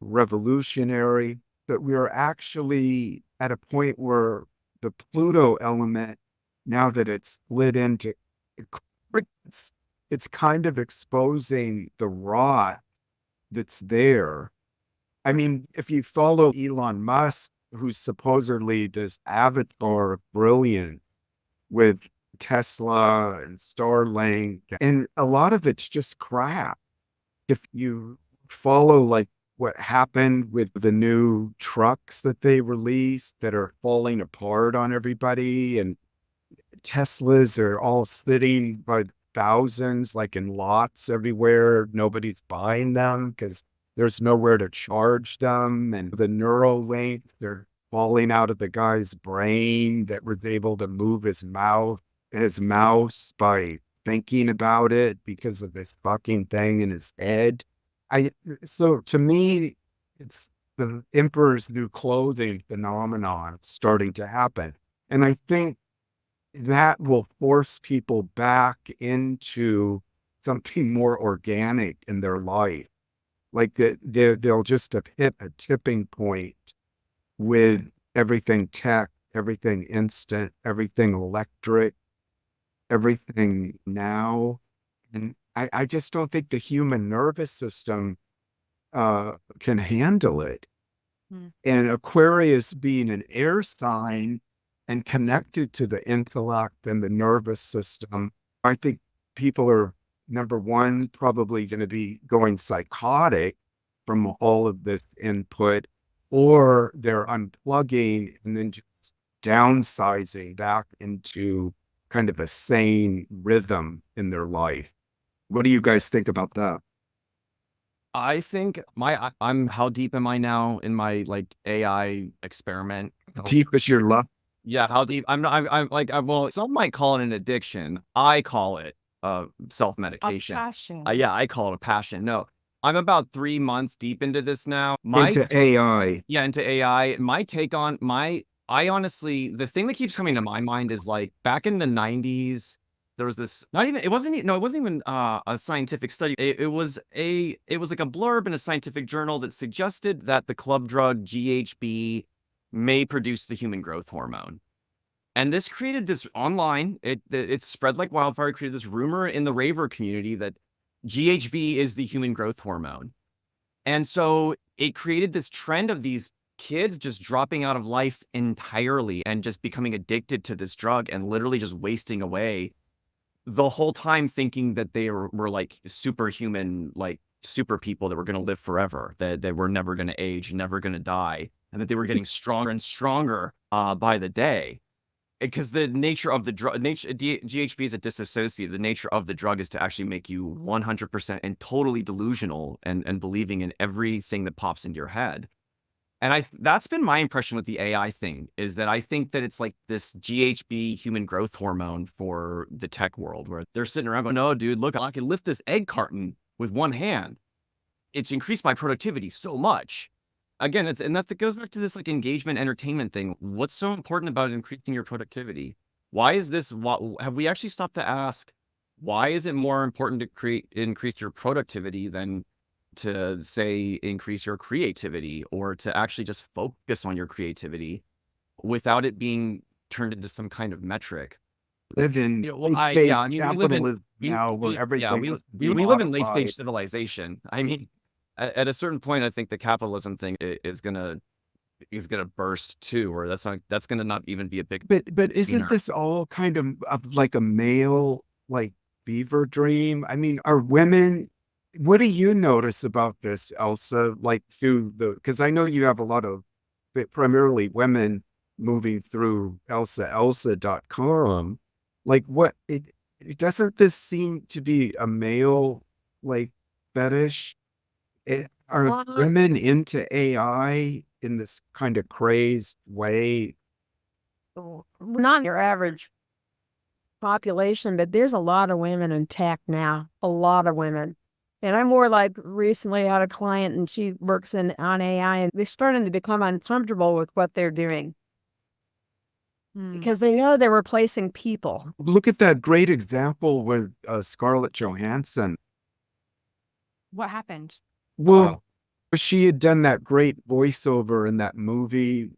revolutionary, but we are actually at a point where the Pluto element, now that it's split into, it's kind of exposing the rot that's there. I mean, if you follow Elon Musk, who's supposedly this avatar of brilliant with Tesla and Starlink, and a lot of it's just crap. If you follow like what happened with the new trucks that they released that are falling apart on everybody, and Teslas are all sitting by thousands, like in lots everywhere. Nobody's buying them because there's nowhere to charge them. And the neural link, they're falling out of the guy's brain that was able to move his mouse by thinking about it because of this fucking thing in his head. So to me, it's the emperor's new clothing phenomenon starting to happen. And I think that will force people back into something more organic in their life. Like they'll just have hit a tipping point with everything tech, everything instant, everything electric, everything now. And I just don't think the human nervous system can handle it. And Aquarius being an air sign and connected to the intellect and the nervous system, I think people are, number one, probably going to be going psychotic from all of this input, or they're unplugging and then just downsizing back into kind of a sane rhythm in their life. What do you guys think about that? I think I'm how deep am I now in my like AI experiment? Deep as your love. Yeah, how deep? I'm not. I'm like. Well, some might call it an addiction. I call it self-medication. Passion. Yeah, I call it a passion. No, I'm about 3 months deep into this now. Into AI. Yeah, into AI. My take on I honestly, the thing that keeps coming to my mind is like back in the 90s, there was this, it wasn't even a scientific study. It was like a blurb in a scientific journal that suggested that the club drug GHB may produce the human growth hormone. And this created this online, it spread like wildfire, it created this rumor in the raver community that GHB is the human growth hormone. And so it created this trend of these kids just dropping out of life entirely and just becoming addicted to this drug and literally just wasting away the whole time thinking that they were like superhuman, like super people that were going to live forever, that they were never going to age, never going to die, and that they were getting stronger and stronger by the day. Because the nature of the drug, GHB is a dissociative. The nature of the drug is to actually make you 100% and totally delusional and believing in everything that pops into your head. And that's been my impression with the AI thing, is that I think that it's like this GHB human growth hormone for the tech world, where they're sitting around going, no, dude, look, I can lift this egg carton with one hand. It's increased my productivity so much. Again, and that goes back to this like engagement entertainment thing. What's so important about increasing your productivity? Why is this? Have we actually stopped to ask, why is it more important to increase your productivity than to say increase your creativity, or to actually just focus on your creativity without it being turned into some kind of metric? Live in capitalism now, where everything we live in late stage civilization. I mean, at a certain point, I think the capitalism thing is gonna is going to burst too, or that's going to not even be a big. But isn't this all kind of like a male like fever dream? I mean, are women? What do you notice about this, Elsa? Like through because I know you have a lot of, but primarily women moving through Elsa.com. Like doesn't this seem to be a male like fetish? Are Well, women into AI in this kind of crazed way? not your average population, but there's a lot of women in tech now, a lot of women. And I'm more like recently had a client and she works on AI and they're starting to become uncomfortable with what they're doing because they know they're replacing people. Look at that great example with Scarlett Johansson. What happened? Well, she had done that great voiceover in that movie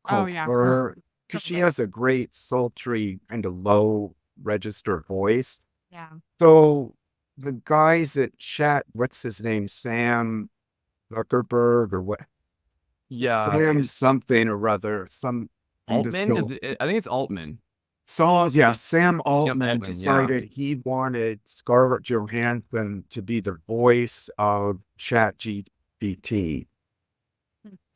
called yeah. Her, because she has a great sultry kind of low register voice. Yeah. So the guys at Chat, what's his name, Sam Zuckerberg or what? Yeah, Sam something or other, some Altman. I think it's Altman. So yeah, Sam Altman Altman, decided he wanted Scarlett Johansson to be the voice of ChatGPT.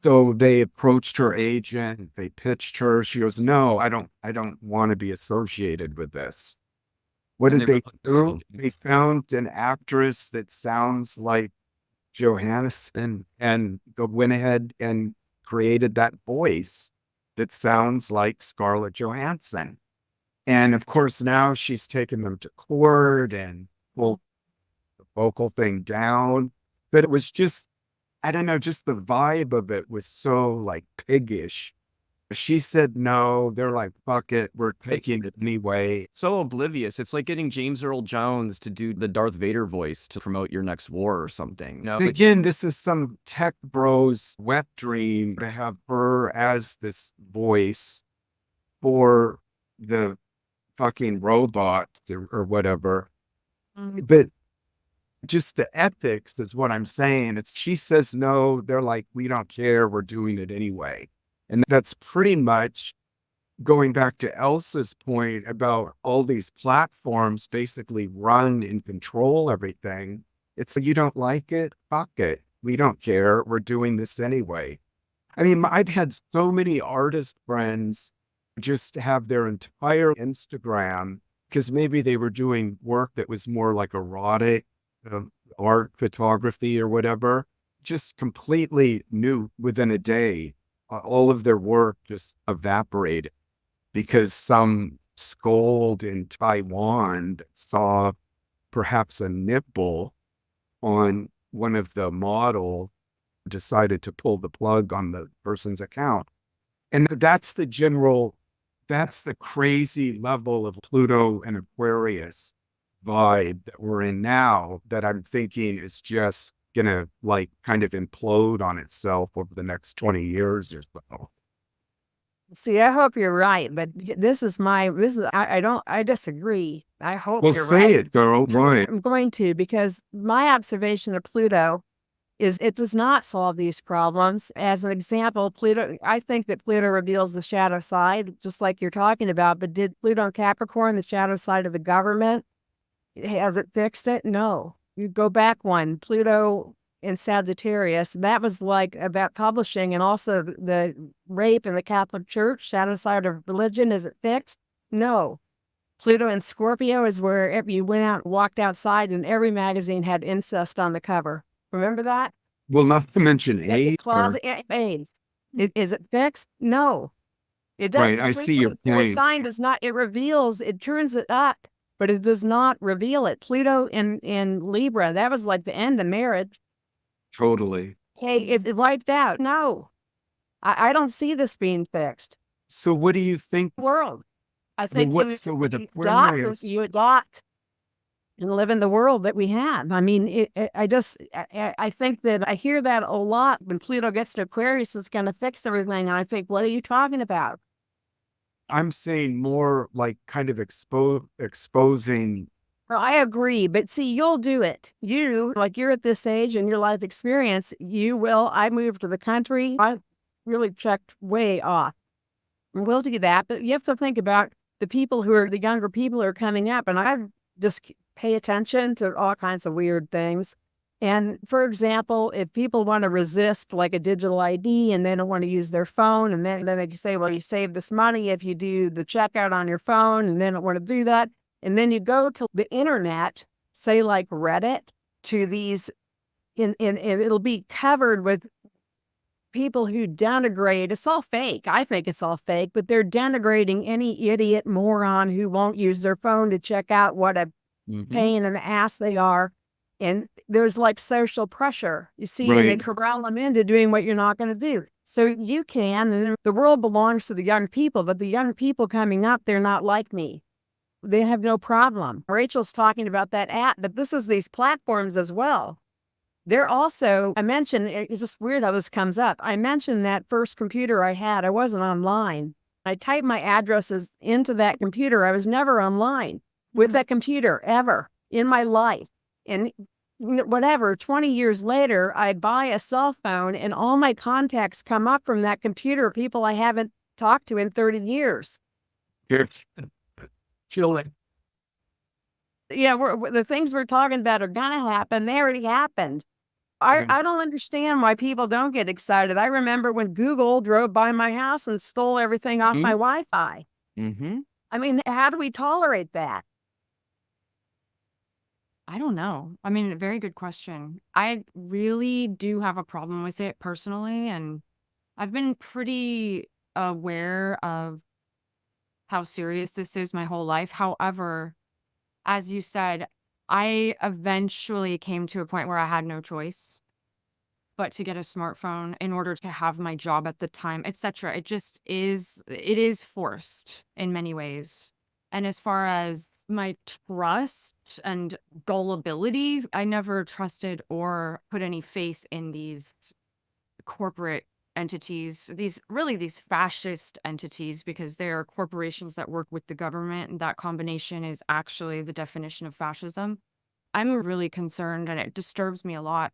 So they approached her agent, they pitched her. She goes, "No, I don't want to be associated with this." What And did they do? They found an actress that sounds like Johansson and went ahead and created that voice that sounds like Scarlett Johansson. And of course, now she's taken them to court and pulled the vocal thing down. But it was just, I don't know, just the vibe of it was so like piggish. She said no. They're like, fuck it, we're taking it anyway. So oblivious. It's like getting James Earl Jones to do the Darth Vader voice to promote your next war or something. No, Again, this is some tech bros wet dream to have her as this voice for the fucking robot or whatever. But just the ethics is what I'm saying. It's she says no, they're like, we don't care, we're doing it anyway. And that's pretty much going back to Elsa's point about all these platforms basically run and control everything. It's you don't like it, fuck it. We don't care. We're doing this anyway. I mean, I've had so many artist friends just have their entire Instagram because maybe they were doing work that was more like erotic art photography or whatever, just completely new within a day. All of their work just evaporated because some scold in Taiwan saw perhaps a nipple on one of the model, decided to pull the plug on the person's account. And that's the crazy level of Pluto and Aquarius vibe that we're in now that I'm thinking is just gonna like kind of implode on itself over the next 20 years or so. See, I hope you're right, but I disagree. I hope Well, you're say right. it, girl. Why? I'm going to, because my observation of Pluto is it does not solve these problems. As an example, I think that Pluto reveals the shadow side, just like you're talking about, but did Pluto and Capricorn, the shadow side of the government, has it fixed it? No. You go back one, Pluto in Sagittarius, that was like about publishing and also the rape in the Catholic Church, shadow side of religion. Is it fixed? No. Pluto in Scorpio is where you went out, walked outside, and every magazine had incest on the cover. Remember that? Well, not to mention AIDS. Closet AIDS. Is it fixed? No. It doesn't. Right, I see your Your point. sign does not, it reveals, it turns it up, but it does not reveal it. Pluto in Libra, that was like the end of marriage. Totally. Hey, it wiped out. No. I don't see this being fixed. So what do you think? World. I think So with Aquarius, you adopt and live in the world that we have. I mean, I think that I hear that a lot when Pluto gets to Aquarius, it's going to fix everything. And I think, what are you talking about? I'm saying more like kind of exposing. Well, I agree, but see, you'll do it. You're at this age and your life experience, you will. I moved to the country. really checked way off. And we'll do that, but you have to think about the people who are the younger people who are coming up, and I just pay attention to all kinds of weird things. And for example, if people want to resist like a digital ID and they don't want to use their phone, and then they say, well, you save this money if you do the checkout on your phone, and they don't want to do that. And then you go to the internet, say like Reddit, to these, and it'll be covered with people who denigrate. It's all fake. I think it's all fake, but they're denigrating any idiot moron who won't use their phone to check out what a pain in the ass they are. And there's like social pressure, you see, and they corral them into doing what you're not going to do. So you can, and the world belongs to the young people, but the young people coming up, they're not like me. They have no problem. Rachel's talking about that app, but this is these platforms as well. They're also, I mentioned, it's just weird how this comes up. I mentioned that first computer I had, I wasn't online. I typed my addresses into that computer. I was never online with that computer ever in my life. And whatever, 20 years later, I buy a cell phone and all my contacts come up from that computer, people I haven't talked to in 30 years. Chilling. Yeah, the things we're talking about are going to happen. They already happened. I don't understand why people don't get excited. I remember when Google drove by my house and stole everything off my Wi-Fi. I mean, how do we tolerate that? I don't know. I mean, very good question. I really do have a problem with it personally, and I've been pretty aware of how serious this is my whole life. However, as you said, I eventually came to a point where I had no choice but to get a smartphone in order to have my job at the time, etc. It is forced in many ways. And as far as my trust and gullibility, I never trusted or put any faith in these corporate entities, these fascist entities, because they are corporations that work with the government, and that combination is actually the definition of fascism. I'm really concerned, and it disturbs me a lot.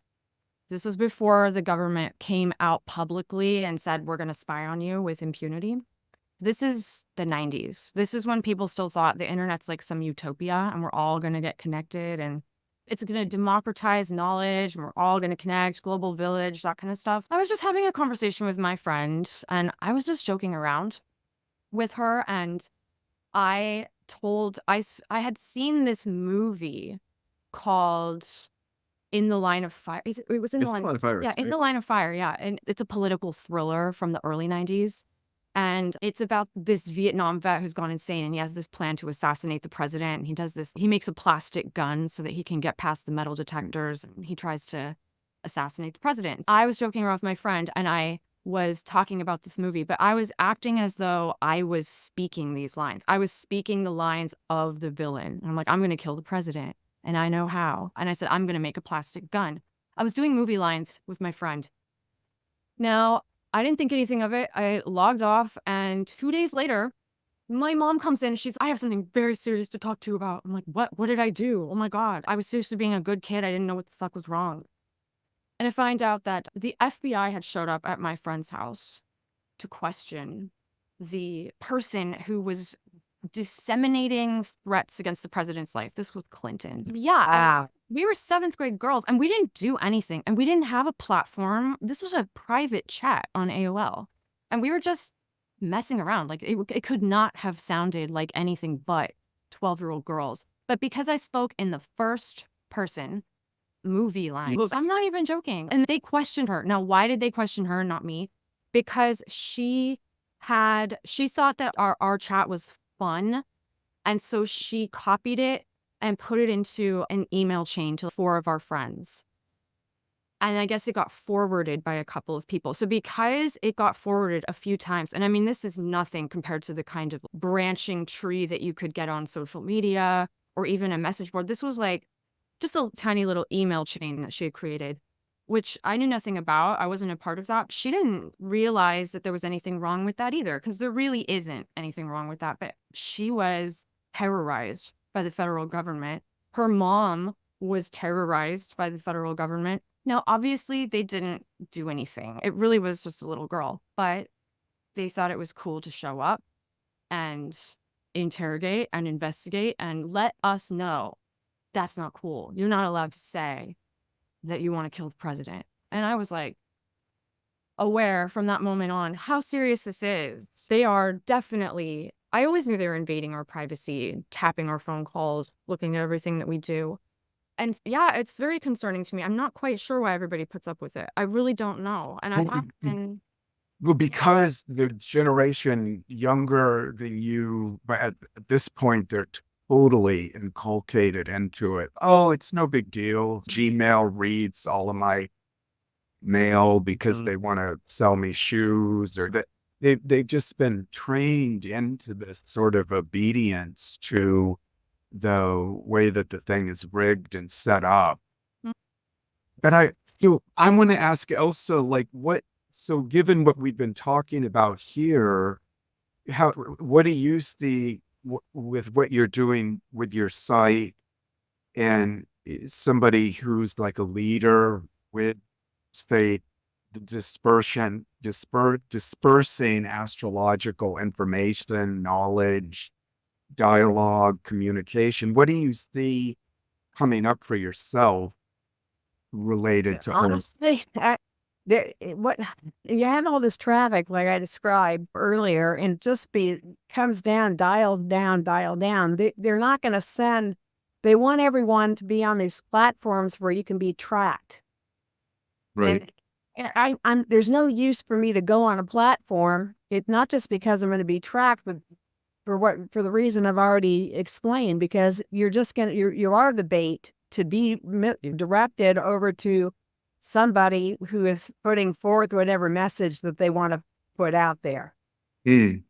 This was before the government came out publicly and said, we're going to spy on you with impunity. This is the 90s. This is when people still thought the internet's like some utopia and we're all going to get connected and it's going to democratize knowledge and we're all going to connect, global village, that kind of stuff. I was just having a conversation with my friend and I was just joking around with her, and I had seen this movie called In the Line of Fire. It was In the Line of Fire. Yeah, In the Line of Fire, yeah. And it's a political thriller from the early 90s. And it's about this Vietnam vet who's gone insane, and he has this plan to assassinate the president. And he does this. He makes a plastic gun so that he can get past the metal detectors, and he tries to assassinate the president. I was joking around with my friend, and I was talking about this movie, but I was acting as though I was speaking these lines. I was speaking the lines of the villain. And I'm like, I'm going to kill the president, and I know how. And I said, I'm going to make a plastic gun. I was doing movie lines with my friend. Now, I didn't think anything of it. I logged off, and 2 days later, my mom comes in. She's, I have something very serious to talk to you about. I'm like, what? What did I do? Oh my God. I was seriously being a good kid. I didn't know what the fuck was wrong. And I find out that the FBI had showed up at my friend's house to question the person who was disseminating threats against the president's life. This was Clinton. Yeah. We were 7th grade girls and we didn't do anything, and we didn't have a platform. This was a private chat on AOL, and we were just messing around. Like it could not have sounded like anything but 12-year-old girls. But because I spoke in the first person movie lines, I'm not even joking. And they questioned her. Now, why did they question her, not me? Because she thought that our chat was fun. And so she copied it and put it into an email chain to 4 of our friends. And I guess it got forwarded by a couple of people. So because it got forwarded a few times, and I mean, this is nothing compared to the kind of branching tree that you could get on social media or even a message board. This was like just a tiny little email chain that she had created, which I knew nothing about. I wasn't a part of that. She didn't realize that there was anything wrong with that either, because there really isn't anything wrong with that. But she was terrorized by the federal government. Her mom was terrorized by the federal government. Now, obviously, they didn't do anything. It really was just a little girl, but they thought it was cool to show up and interrogate and investigate and let us know that's not cool. You're not allowed to say that you want to kill the president. And I was like, aware from that moment on how serious this is. They are definitely, I always knew they were invading our privacy, tapping our phone calls, looking at everything that we do. And yeah, it's very concerning to me. I'm not quite sure why everybody puts up with it. I really don't know. And I have been. Well, because the generation younger than you, but at this point, they're totally inculcated into it. Oh, it's no big deal. Gmail reads all of my mail because they want to sell me shoes, or that they've just been trained into this sort of obedience to the way that the thing is rigged and set up. But I want to ask Elsa, like, so given what we've been talking about here, what do you see with what you're doing with your site, and somebody who's like a leader with, say, the dispersing astrological information, knowledge, dialogue, communication? What do you see coming up for yourself related to Honestly, what you have all this traffic, like I described earlier, and comes down, dialed down, dialed down. They're not going to send. They want everyone to be on these platforms where you can be tracked. right? And there's no use for me to go on a platform. It's not just because I'm going to be tracked, but for the reason I've already explained, because you are the bait to be directed over to somebody who is putting forth whatever message that they want to put out there. And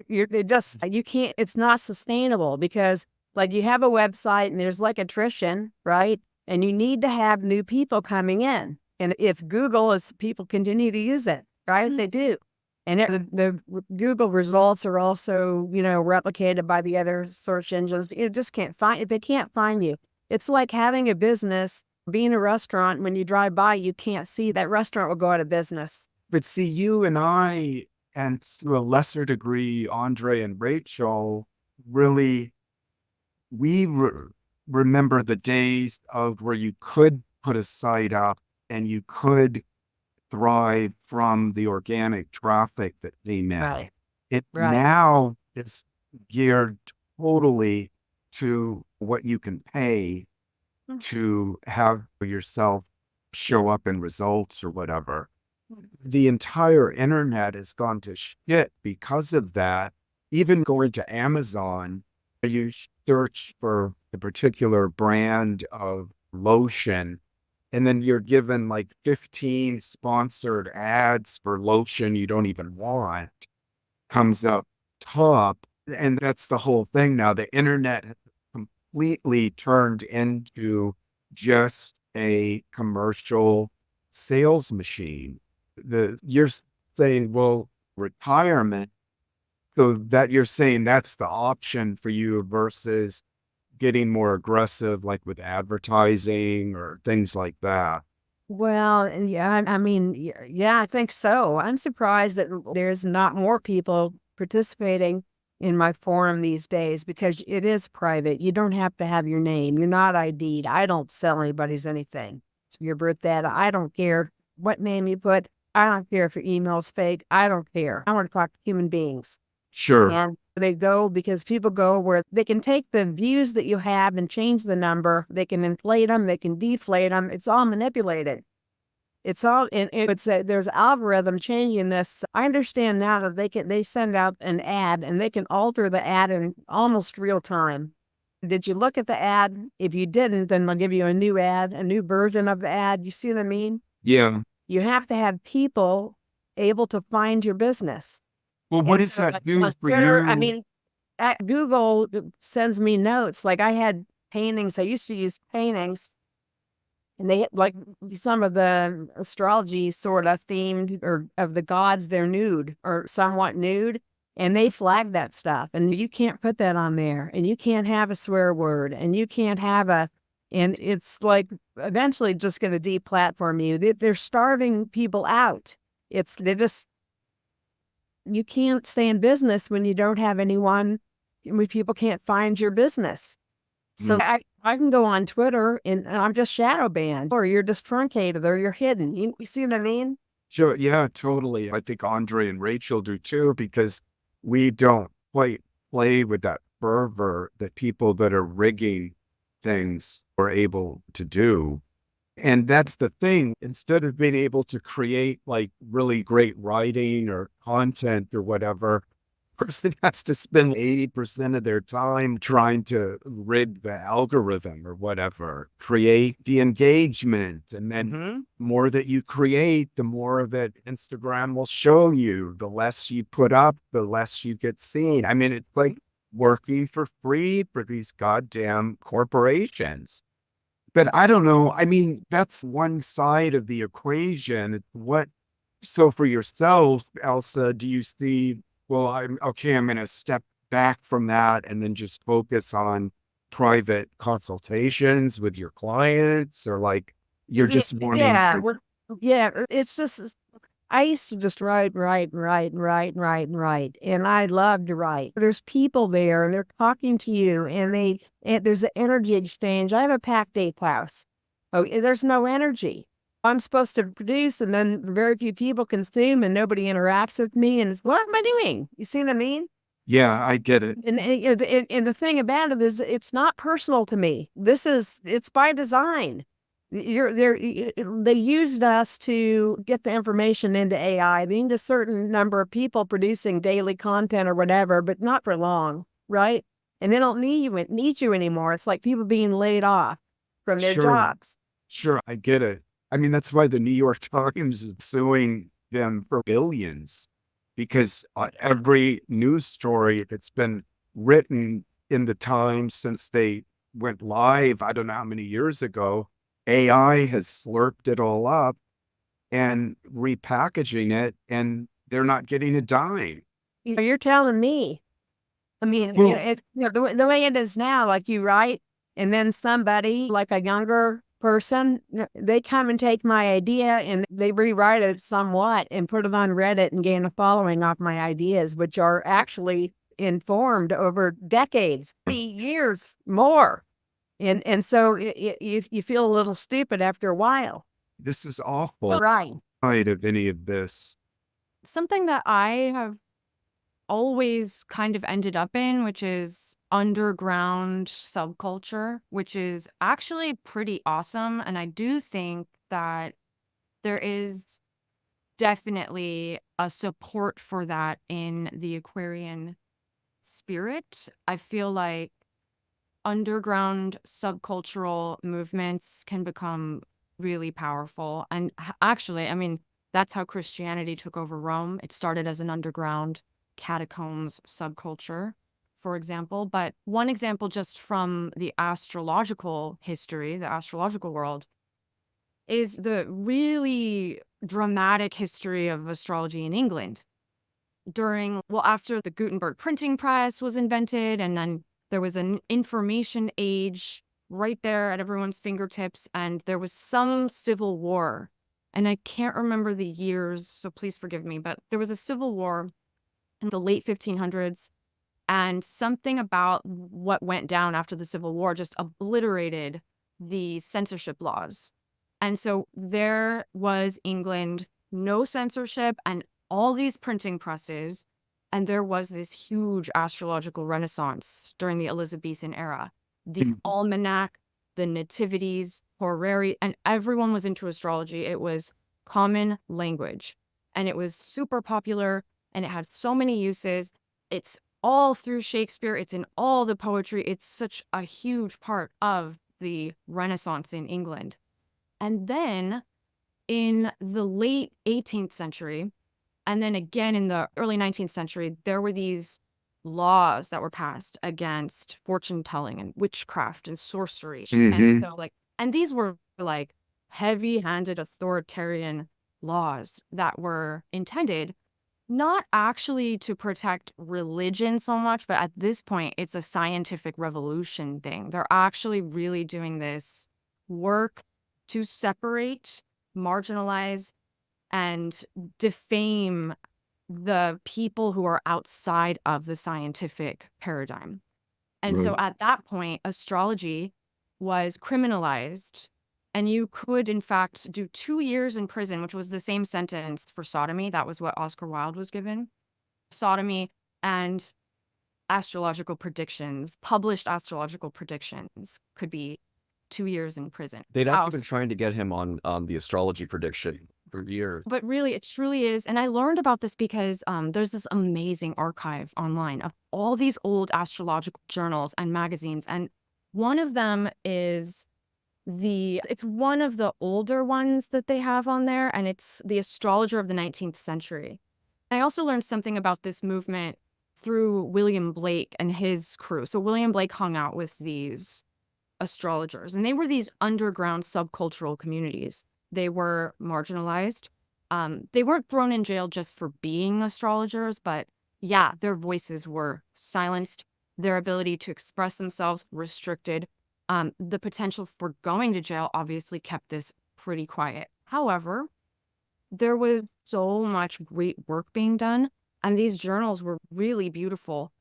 you can't, it's not sustainable, because like you have a website and there's like attrition, right? And you need to have new people coming in. And if people continue to use it, right? They do. And the Google results are also, replicated by the other search engines. You just can't if they can't find you. It's like having a business, being a restaurant. When you drive by, you can't see that restaurant will go out of business. But see, you and I, and to a lesser degree, Andrei and Rachel, really, we remember the days of where you could put a site up and you could thrive from the organic traffic that came in. Right. It Right. now is geared totally to what you can pay to have yourself show up in results or whatever. The entire internet has gone to shit because of that. Even going to Amazon, you search for a particular brand of lotion, and then you're given like 15 sponsored ads for lotion you don't even want, comes up top. And that's the whole thing now. The internet has completely turned into just a commercial sales machine. You're saying, well, retirement, so that you're saying that's the option for you versus getting more aggressive, like with advertising or things like that. Well, yeah, I mean, yeah, I think so. I'm surprised that there's not more people participating in my forum these days, because it is private. You don't have to have your name. You're not ID'd. I don't sell anybody's anything. So your birth data, I don't care what name you put. I don't care if your email's fake. I don't care. I want to talk to human beings. Sure. And they go because people go where they can take the views that you have and change the number. They can inflate them. They can deflate them. It's all manipulated. It's all, there's algorithm changing this. I understand now that they send out an ad and they can alter the ad in almost real time. Did you look at the ad? If you didn't, then they'll give you a new ad, a new version of the ad. You see what I mean? Yeah. You have to have people able to find your business. Well, what And does so, that do on for Twitter, you? I mean, Google sends me notes. Like I had paintings. I used to use paintings, and they like some of the astrology sort of themed or of the gods. They're nude or somewhat nude, and they flag that stuff. And you can't put that on there. And you can't have a swear word, and you can't have And it's like eventually just going to deplatform you. They're starving people out. You can't stay in business when you don't have anyone, when people can't find your business. So I can go on Twitter and I'm just shadow banned, or you're just truncated, or you're hidden. You see what I mean? Sure. Yeah, totally. I think Andrei and Rachel do too, because we don't quite play with that fervor that people that are rigging things are able to do. And that's the thing. Instead of being able to create like really great writing or content or whatever, person has to spend 80% of their time trying to rig the algorithm or whatever, create the engagement. And then more that you create, the more that Instagram will show you. The less you put up, the less you get seen. I mean, it's like working for free for these goddamn corporations. But I don't know. I mean, that's one side of the equation. So for yourself, Elsa, do you see, well, I'm going to step back from that and then just focus on private consultations with your clients, or like you're just wanting it's just, I used to just write. And I love to write. There's people there and they're talking to you and there's an energy exchange. I have a packed 8th house. Oh, there's no energy. I'm supposed to produce and then very few people consume and nobody interacts with me. And it's, what am I doing? You see what I mean? Yeah, I get it. And the thing about it is it's not personal to me. It's by design. They used us to get the information into AI. They need a certain number of people producing daily content or whatever, but not for long, right? And they don't need you anymore. It's like people being laid off from their jobs. Sure, I get it. I mean, that's why the New York Times is suing them for billions, because every news story that's been written in the Times since they went live, I don't know how many years ago, AI has slurped it all up and repackaging it, and they're not getting a dime. You're telling me. I mean, the way it is now, like you write, and then somebody, like a younger person, they come and take my idea and they rewrite it somewhat and put it on Reddit and gain a following off my ideas, which are actually informed over decades, 30 years more. And so you feel a little stupid after a while. This is awful. Right. Of any of this. Something that I have always kind of ended up in, which is underground subculture, which is actually pretty awesome. And I do think that there is definitely a support for that in the Aquarian spirit. I feel like underground subcultural movements can become really powerful. And actually, I mean, that's how Christianity took over Rome. It started as an underground catacombs subculture, for example. But one example just from the astrological history, the astrological world, is the really dramatic history of astrology in England after the Gutenberg printing press was invented, and then there was an information age right there at everyone's fingertips, and there was some civil war. And I can't remember the years, so please forgive me, but there was a civil war in the late 1500s, and something about what went down after the Civil War just obliterated the censorship laws. And so there was England, no censorship, and all these printing presses, and there was this huge astrological renaissance during the Elizabethan era. The almanac, the nativities, horary, and everyone was into astrology. It was common language, and it was super popular, and it had so many uses. It's all through Shakespeare. It's in all the poetry. It's such a huge part of the Renaissance in England. And then in the late 18th century, and then again in the early 19th century, there were these laws that were passed against fortune telling and witchcraft and sorcery. And so and these were like heavy-handed authoritarian laws that were intended not actually to protect religion so much, but at this point, it's a scientific revolution thing. They're actually really doing this work to separate, marginalize, and defame the people who are outside of the scientific paradigm. And so at that point, astrology was criminalized. And you could, in fact, do 2 years in prison, which was the same sentence for sodomy. That was what Oscar Wilde was given. Sodomy and astrological predictions, published astrological predictions, could be 2 years in prison. They'd actually been trying to get him on the astrology prediction for years. But really, it truly is. And I learned about this because there's this amazing archive online of all these old astrological journals and magazines. And one of them is it's one of the older ones that they have on there, and it's the Astrologer of the 19th century. I also learned something about this movement through William Blake and his crew. So William Blake hung out with these astrologers, and they were these underground subcultural communities. They were marginalized. They weren't thrown in jail just for being astrologers, but yeah, their voices were silenced, their ability to express themselves restricted. The potential for going to jail obviously kept this pretty quiet. However, there was so much great work being done, and these journals were really beautiful,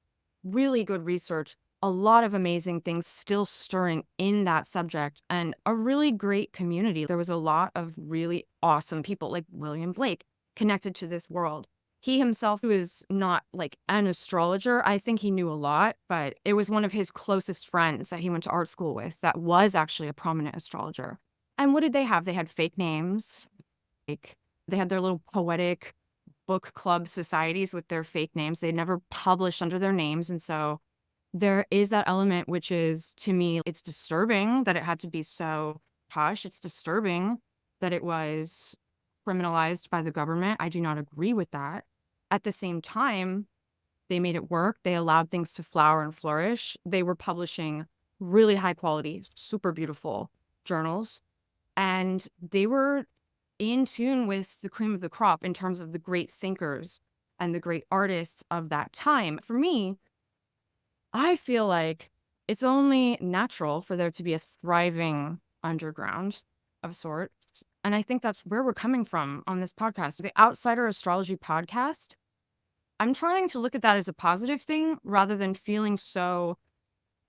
really good research, a lot of amazing things still stirring in that subject, and a really great community. There was a lot of really awesome people like William Blake connected to this world. He himself was not like an astrologer. I think he knew a lot, but it was one of his closest friends that he went to art school with that was actually a prominent astrologer. And what did they have? They had fake names. Like, they had their little poetic book club societies with their fake names. They never published under their names. And so there is that element, which is, to me, it's disturbing that it had to be so hush. It's disturbing that it was criminalized by the government. I do not agree with that. At the same time, they made it work. They allowed things to flower and flourish. They were publishing really high quality, super beautiful journals. And they were in tune with the cream of the crop in terms of the great thinkers and the great artists of that time. For me, I feel like it's only natural for there to be a thriving underground of sorts. And I think that's where we're coming from on this podcast. The Outsider Astrology podcast, I'm trying to look at that as a positive thing rather than feeling so,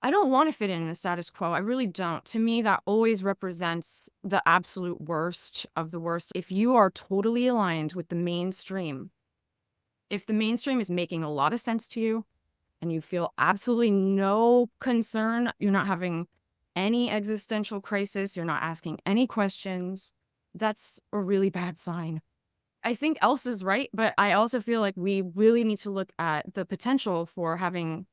I don't want to fit in the status quo. I really don't. To me, that always represents the absolute worst of the worst. If you are totally aligned with the mainstream, if the mainstream is making a lot of sense to you and you feel absolutely no concern, you're not having any existential crisis, you're not asking any questions, that's a really bad sign. I think Elsa's right, but I also feel like we really need to look at the potential for having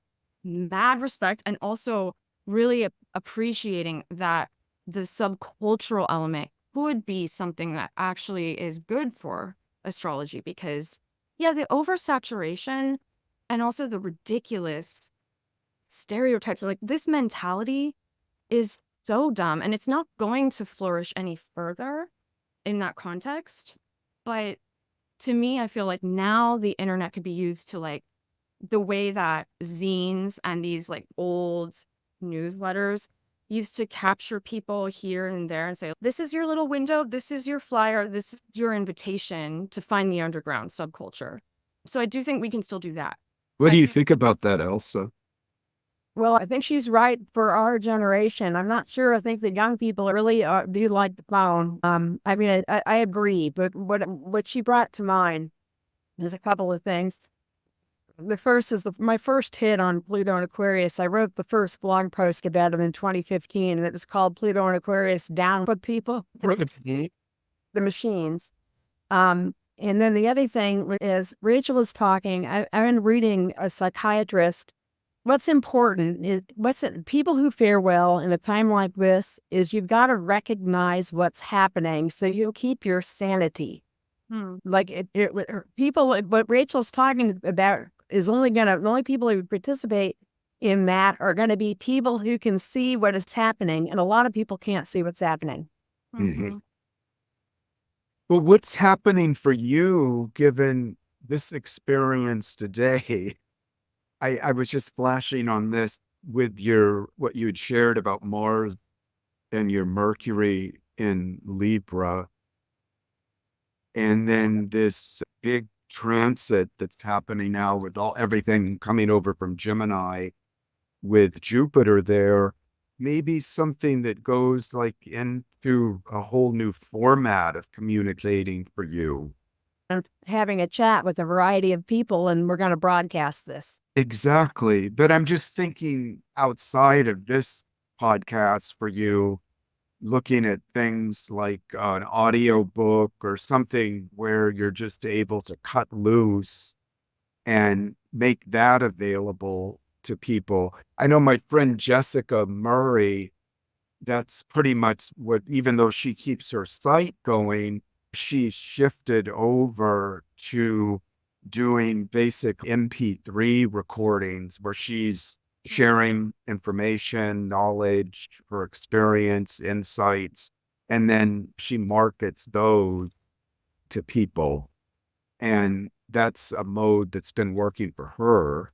mad respect and also really appreciating that the subcultural element could be something that actually is good for astrology. Because, yeah, the oversaturation and also the ridiculous stereotypes, like this mentality is so dumb, and it's not going to flourish any further in that context. But to me, I feel like now the internet could be used to, like, the way that zines and these like old newsletters used to capture people here and there and say, this is your little window, this is your flyer, this is your invitation to find the underground subculture. So I do think we can still do that. What do you think about that, Elsa? Well, I think she's right for our generation. I'm not sure. I think the young people really do like the phone. I mean, I agree, but what she brought to mind is a couple of things. The first is my first hit on Pluto and Aquarius. I wrote the first blog post about it in 2015, and it was called Pluto and Aquarius Down with People, the Machines. And then the other thing is Rachel was talking, I've been reading a psychiatrist. What's important is people who fare well in a time like this is you've got to recognize what's happening so you keep your sanity. Like people, what Rachel's talking about is the only people who participate in that are going to be people who can see what is happening. And a lot of people can't see what's happening. Mm-hmm. Well, what's happening for you, given this experience today, I was just flashing on this with what you had shared about Mars and your Mercury in Libra, and then this big transit that's happening now with everything coming over from Gemini with Jupiter there, maybe something that goes like into a whole new format of communicating for you. And having a chat with a variety of people, and we're going to broadcast this. Exactly. But I'm just thinking outside of this podcast for you, looking at things like an audio book or something where you're just able to cut loose and make that available to people. I know my friend Jessica Murray, that's pretty much what, even though she keeps her site going, she shifted over to doing basic MP3 recordings where she's sharing information, knowledge, her experience, insights, and then she markets those to people. And that's a mode that's been working for her.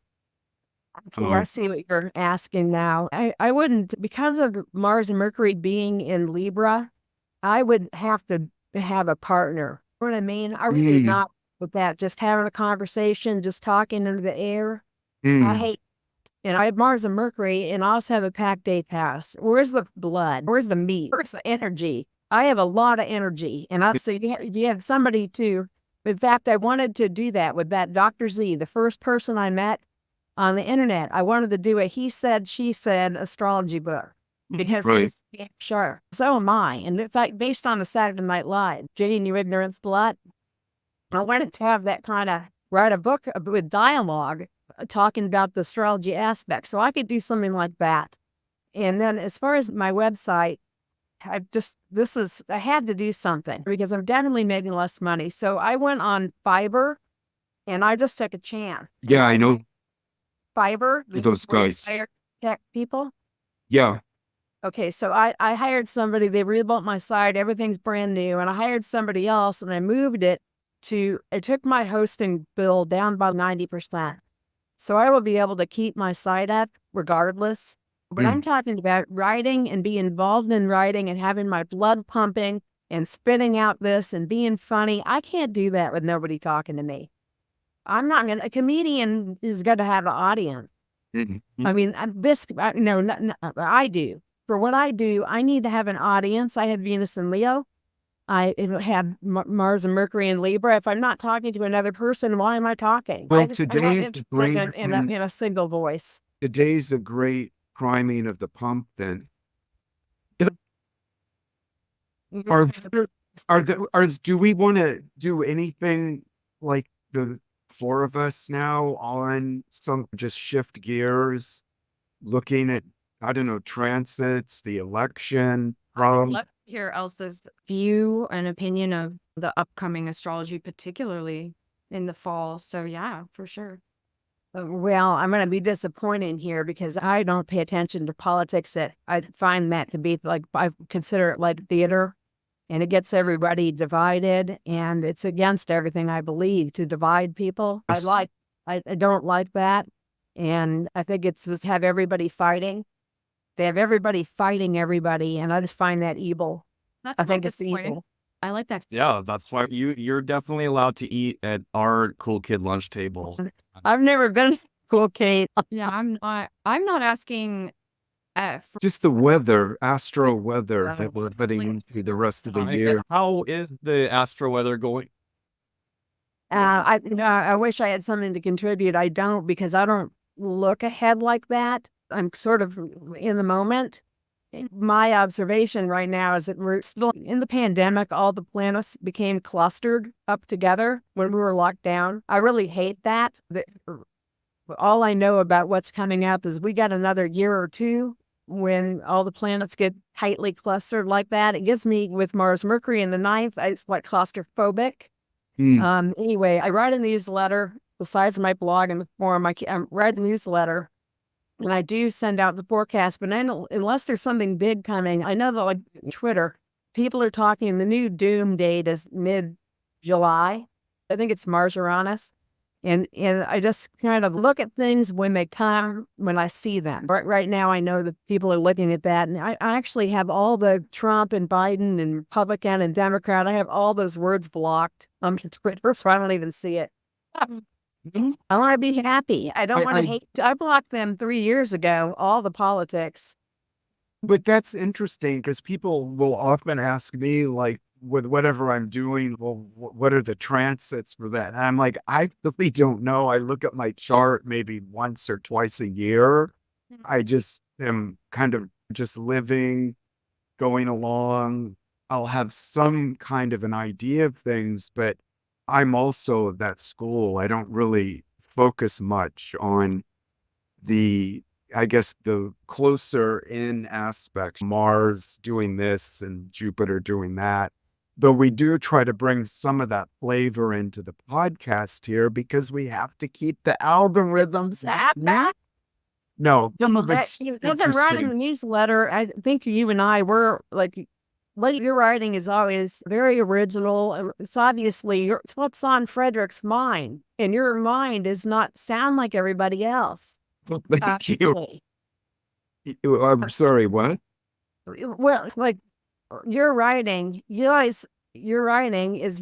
Okay, I see what you're asking now. I wouldn't, because of Mars and Mercury being in Libra, I would have to have a partner. You know what I mean? I really not with that, just having a conversation, just talking into the air. I hate, and I have Mars and Mercury, and I also have a pack day pass. Where's the blood? Where's the meat? Where's the energy? I have a lot of energy, and so you have somebody too. In fact, I wanted to do that with that Dr. Z, the first person I met on the internet. I wanted to do a he said, she said astrology book because he's sure. So am I. And in fact, based on the Saturday Night Live, Jane, you ignorant slut, I wanted to have that kind of write a book with dialogue talking about the astrology aspect. So I could do something like that. And then as far as my website, I had to do something because I'm definitely making less money. So I went on Fiverr and I just took a chance. Yeah, I know. Fiverr, Those guys. Tech people. Yeah. Okay, so I hired somebody, they rebuilt my site, everything's brand new, and I hired somebody else and I moved it I took my hosting bill down by 90%. So I will be able to keep my site up regardless. But I'm talking about writing and being involved in writing and having my blood pumping and spitting out this and being funny. I can't do that with nobody talking to me. A comedian is going to have an audience. I mean, I do. For what I do, I need to have an audience. I have Venus and Leo. I have Mars and Mercury and Libra. If I'm not talking to another person, why am I talking? Well, today's great in a single voice. Today's a great priming of the pump. Then, do we want to do anything like the four of us now on some just shift gears, looking at, I don't know, transits, the election? I'd love to hear Elsa's view and opinion of the upcoming astrology, particularly in the fall. So yeah, for sure. Well, I'm going to be disappointed here because I don't pay attention to politics. I find that to be I consider it like theater, and it gets everybody divided, and it's against everything I believe to divide people. I don't like that, and I think it's just have everybody fighting. They have everybody fighting everybody, and I just find that evil. I think it's evil. I like that. Yeah, that's why you're definitely allowed to eat at our cool kid lunch table. I've never been cool kid. Yeah, I'm not asking for just the weather, astro weather that we're heading into the rest of the year. How is the astro weather going? I wish I had something to contribute. I don't, because I don't look ahead like that. I'm sort of in the moment. My observation right now is that we're still in the pandemic. All the planets became clustered up together when we were locked down. I really hate that. All I know about what's coming up is we got another year or two when all the planets get tightly clustered like that. It gives me, with Mars, Mercury in the ninth, it's like claustrophobic. Anyway, I write a newsletter. Besides my blog and the forum, I write a newsletter. And I do send out the forecast, but unless there's something big coming, I know that like Twitter, people are talking, the new doom date is mid-July. I think it's Mars Uranus. And I just kind of look at things when they come, when I see them. Right now, I know that people are looking at that. And I actually have all the Trump and Biden and Republican and Democrat. I have all those words blocked on Twitter, so I don't even see it. I want to be happy. I don't want to hate. I blocked them 3 years ago, all the politics. But that's interesting because people will often ask me, like, with whatever I'm doing, well, what are the transits for that? And I'm like, I really don't know. I look at my chart maybe once or twice a year. I just am kind of just living, going along. I'll have some kind of an idea of things, but I'm also of that school. I don't really focus much on I guess the closer in aspects, Mars doing this and Jupiter doing that. Though we do try to bring some of that flavor into the podcast here because we have to keep the algorithms happy. No, some of it's As I'm writing the newsletter, I think you and I were like, what you're writing is always very original. It's obviously it's what's on Frederick's mind, and your mind does not sound like everybody else. Thank you. I'm sorry, what? Well, like your writing, your writing is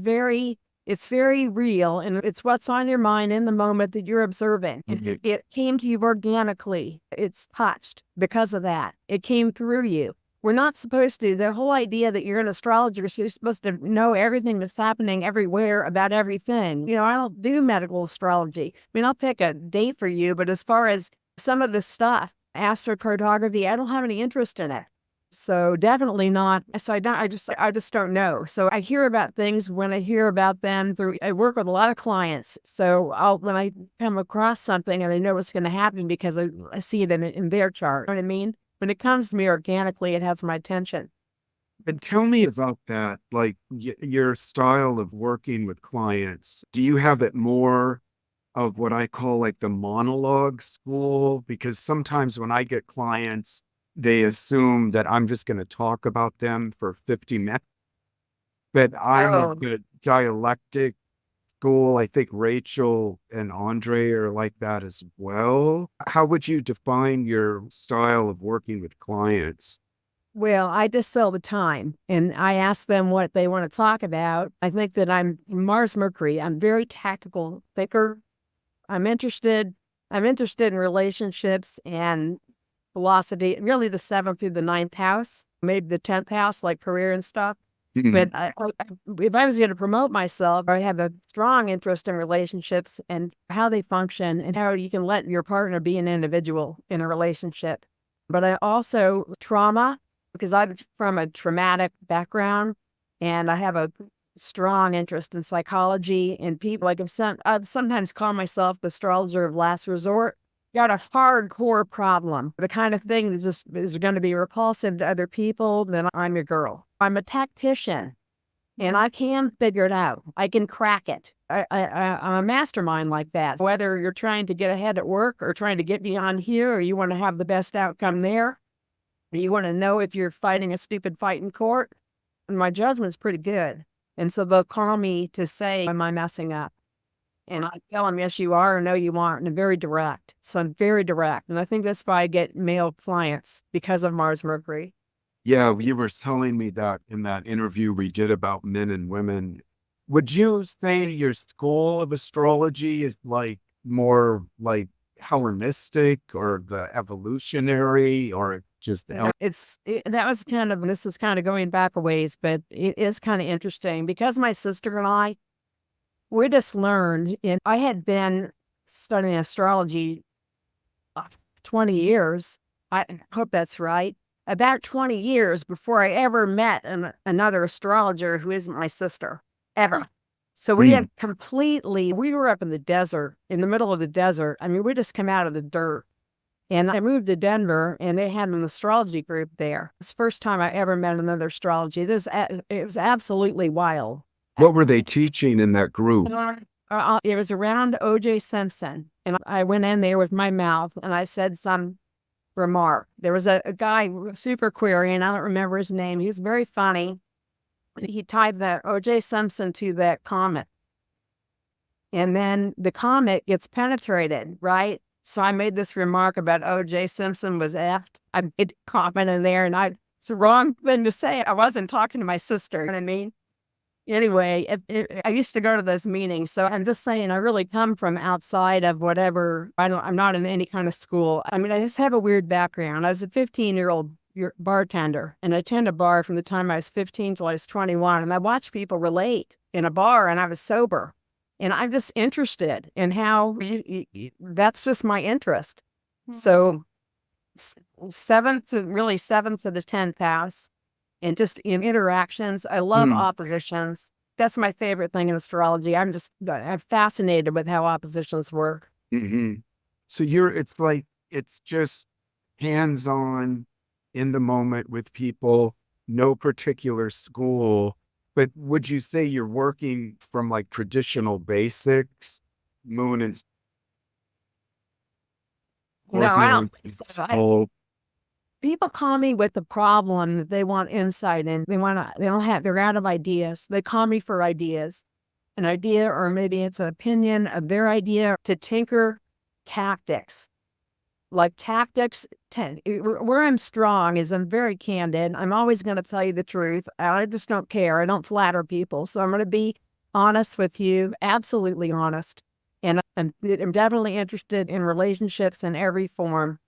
it's very real, and it's what's on your mind in the moment that you're observing. It came to you organically. It's touched because of that. It came through you. We're not supposed to. The whole idea that you're an astrologer, so you're supposed to know everything that's happening everywhere about everything. I don't do medical astrology. I mean, I'll pick a date for you, but as far as some of the stuff, astrocartography, I don't have any interest in it. So definitely not. So I just don't know. So I hear about things when I hear about them I work with a lot of clients. So when I come across something and I know what's going to happen because I see it in their chart. You know what I mean? When it comes to me organically, it has my attention. And tell me about that, like your style of working with clients. Do you have it more of what I call like the monologue school? Because sometimes when I get clients, they assume that I'm just going to talk about them for 50 minutes. But I'm of the dialectic school. I think Rachel and Andrei are like that as well. How would you define your style of working with clients? Well, I just sell the time and I ask them what they want to talk about. I think that I'm Mars Mercury. I'm very tactical thinker. I'm interested in relationships and velocity, really the 7th through the 9th house, maybe the 10th house, like career and stuff. But if I was going to promote myself, I have a strong interest in relationships and how they function and how you can let your partner be an individual in a relationship. But I also trauma, because I'm from a traumatic background and I have a strong interest in psychology and people. Like I've sometimes call myself the astrologer of last resort. Got a hardcore problem, the kind of thing that just is going to be repulsive to other people, then I'm your girl. I'm a tactician, and I can figure it out. I can crack it. I'm a mastermind like that. Whether you're trying to get ahead at work or trying to get beyond here, or you want to have the best outcome there, or you want to know if you're fighting a stupid fight in court, and my judgment's pretty good. And so they'll call me to say, am I messing up? And I tell them, yes, you are, or no, you aren't. And I'm very direct. So I'm very direct. And I think that's why I get male clients because of Mars Mercury. Yeah, you were telling me that in that interview we did about men and women. Would you say your school of astrology is like more like Hellenistic or the evolutionary or just that was kind of, this is kind of going back a ways, but it is kind of interesting because my sister and I, we just learned, and I had been studying astrology 20 years. I hope that's right. About 20 years before I ever met another astrologer who isn't my sister, ever. So we were up in the desert, in the middle of the desert. I mean, we just come out of the dirt. And I moved to Denver, and they had an astrology group there. It's the first time I ever met another astrology. It was absolutely wild. What were they teaching in that group? It was around O.J. Simpson. And I went in there with my mouth and I said some remark. There was a guy, super query, and I don't remember his name. He was very funny. He tied that O.J. Simpson to that comment. And then the comet gets penetrated, right? So I made this remark about O.J. Simpson was effed. I made a comment in there, and it's the wrong thing to say. I wasn't talking to my sister, you know what I mean? Anyway, I used to go to those meetings. So I'm just saying, I really come from outside of whatever. I'm not in any kind of school. I mean, I just have a weird background. I was a 15-year-old bartender, and I attended a bar from the time I was 15 till I was 21. And I watched people relate in a bar, and I was sober. And I'm just interested in how that's just my interest. So seventh to the 10th house, and just in interactions. I love oppositions. That's my favorite thing in astrology. I'm fascinated with how oppositions work. Mm-hmm. So it's just hands-on in the moment with people, no particular school. But would you say you're working from like traditional basics, moon and No, I don't. Oh, People call me with the problem that they want insight in. They're out of ideas. They call me for ideas, an idea, or maybe it's an opinion of their idea to tinker tactics. Like tactics, where I'm strong is I'm very candid. I'm always going to tell you the truth. I just don't care. I don't flatter people. So I'm going to be honest with you, absolutely honest. And I'm definitely interested in relationships in every form.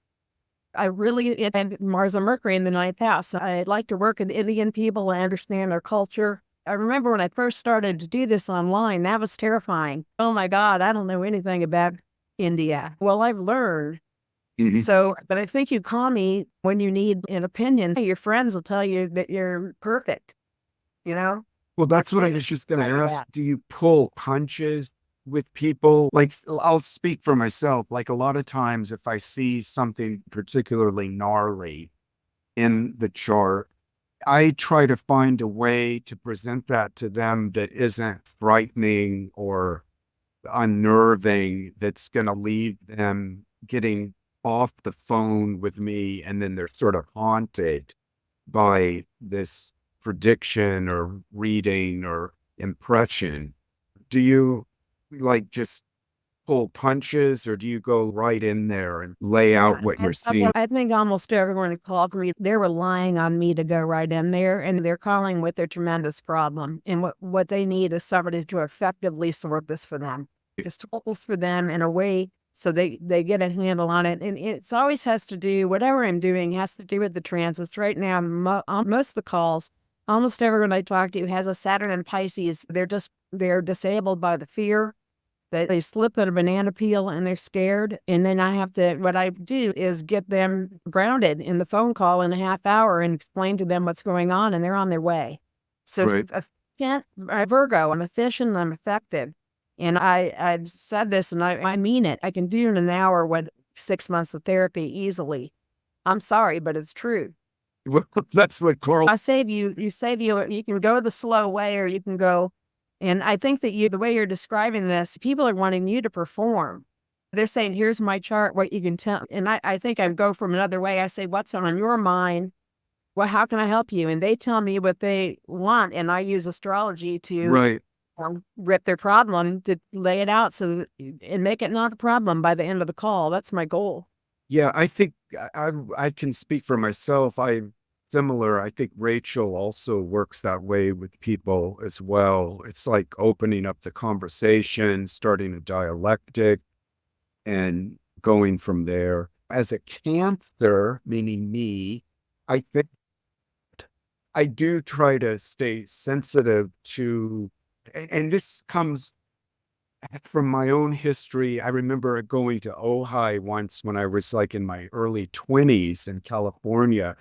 I Mars and Mercury in the 9th house. So I'd like to work with Indian people and understand their culture. I remember when I first started to do this online, that was terrifying. Oh my God, I don't know anything about India. Well, I've learned. mhm. So, but I think you call me when you need an opinion. Your friends will tell you that you're perfect, you know? Well, that's what I was just going to ask. Do you pull punches with people? Like, I'll speak for myself. Like, a lot of times, if I see something particularly gnarly in the chart, I try to find a way to present that to them that isn't frightening or unnerving, that's going to leave them getting off the phone with me, and then they're sort of haunted by this prediction or reading or impression. Do you like just pull punches, or do you go right in there and lay out what you're seeing? I think almost everyone who called me, they're relying on me to go right in there, and they're calling with their tremendous problem. And what they need is somebody to effectively sort this for them, just hold this for them in a way so they get a handle on it. And it's always has to do, whatever I'm doing has to do with the transits. Right now, most of the calls, almost everyone I talk to has a Saturn and Pisces. They're disabled by the fear. They slip in a banana peel and they're scared. And then what I do is get them grounded in the phone call in a half hour and explain to them what's going on, and they're on their way. So Right. I'm Virgo, I'm efficient, and I'm effective. And I've said this, and I mean it. I can do in an hour what 6 months of therapy easily. I'm sorry, but it's true. Well, that's what Carl. I save you. You can go the slow way, or you can go. And I think that the way you're describing this, people are wanting you to perform. They're saying, here's my chart, what you can tell. And I think I go from another way. I say, what's on your mind? Well, how can I help you? And they tell me what they want. And I use astrology to Right. rip their problem, to lay it out and make it not a problem by the end of the call. That's my goal. Yeah, I think I can speak for myself. I'm similar. I think Rachel also works that way with people as well. It's like opening up the conversation, starting a dialectic, and going from there. As a Cancer, meaning me, I think I do try to stay sensitive to, and this comes from my own history. I remember going to Ojai once when I was like in my early 20s in California.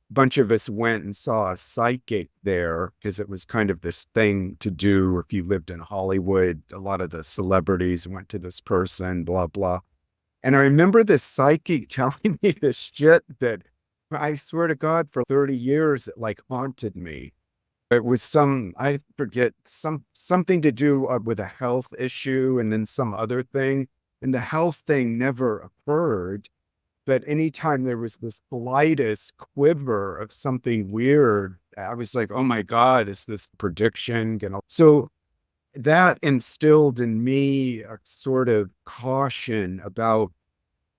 A bunch of us went and saw a psychic there because it was kind of this thing to do if you lived in Hollywood. A lot of the celebrities went to this person, blah, blah. And I remember this psychic telling me this shit that I swear to God, for 30 years, it like haunted me. It was I forget, something to do with a health issue and then some other thing. And the health thing never occurred. But anytime there was this slightest quiver of something weird, I was like, oh my God, is this prediction? So that instilled in me a sort of caution about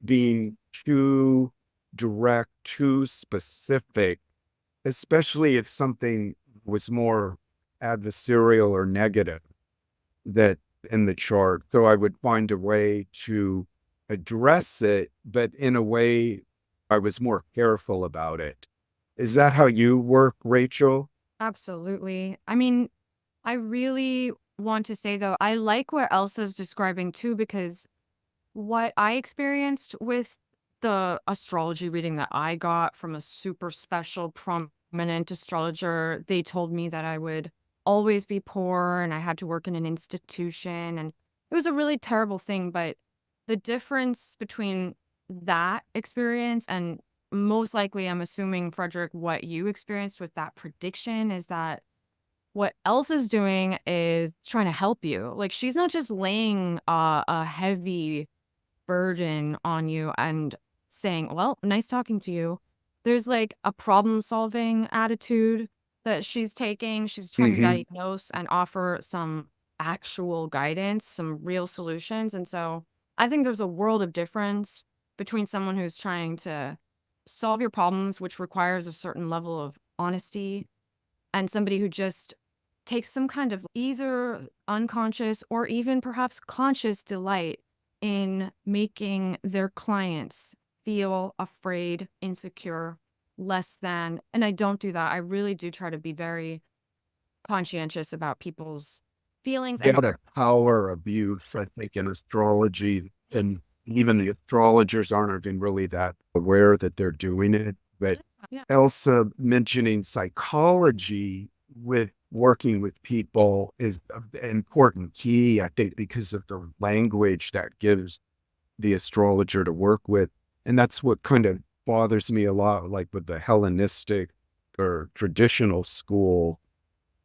being too direct, too specific, especially if something was more adversarial or negative that in the chart. So I would find a way to address it, but in a way I was more careful about it. Is that how you work, Rachel? Absolutely. I mean, I really want to say though, I like what Elsa's describing too, because what I experienced with the astrology reading that I got from a super special, prominent astrologer, they told me that I would always be poor and I had to work in an institution. And it was a really terrible thing. But the difference between that experience and most likely, I'm assuming, Frederick, what you experienced with that prediction is that what Elsa's doing is trying to help you. Like, she's not just laying a heavy burden on you and saying, well, nice talking to you. There's like a problem solving attitude that she's taking. She's trying to diagnose and offer some actual guidance, some real solutions. And so I think there's a world of difference between someone who's trying to solve your problems, which requires a certain level of honesty, and somebody who just takes some kind of either unconscious or even perhaps conscious delight in making their clients feel afraid, insecure, less than. And I don't do that. I really do try to be very conscientious about people's feelings. Yeah, the power abuse, I think, in astrology, and even the astrologers aren't even really that aware that they're doing it. But Yeah. Elsa mentioning psychology with working with people is an important key, I think, because of the language that gives the astrologer to work with. And that's what kind of bothers me a lot, like with the Hellenistic or traditional school,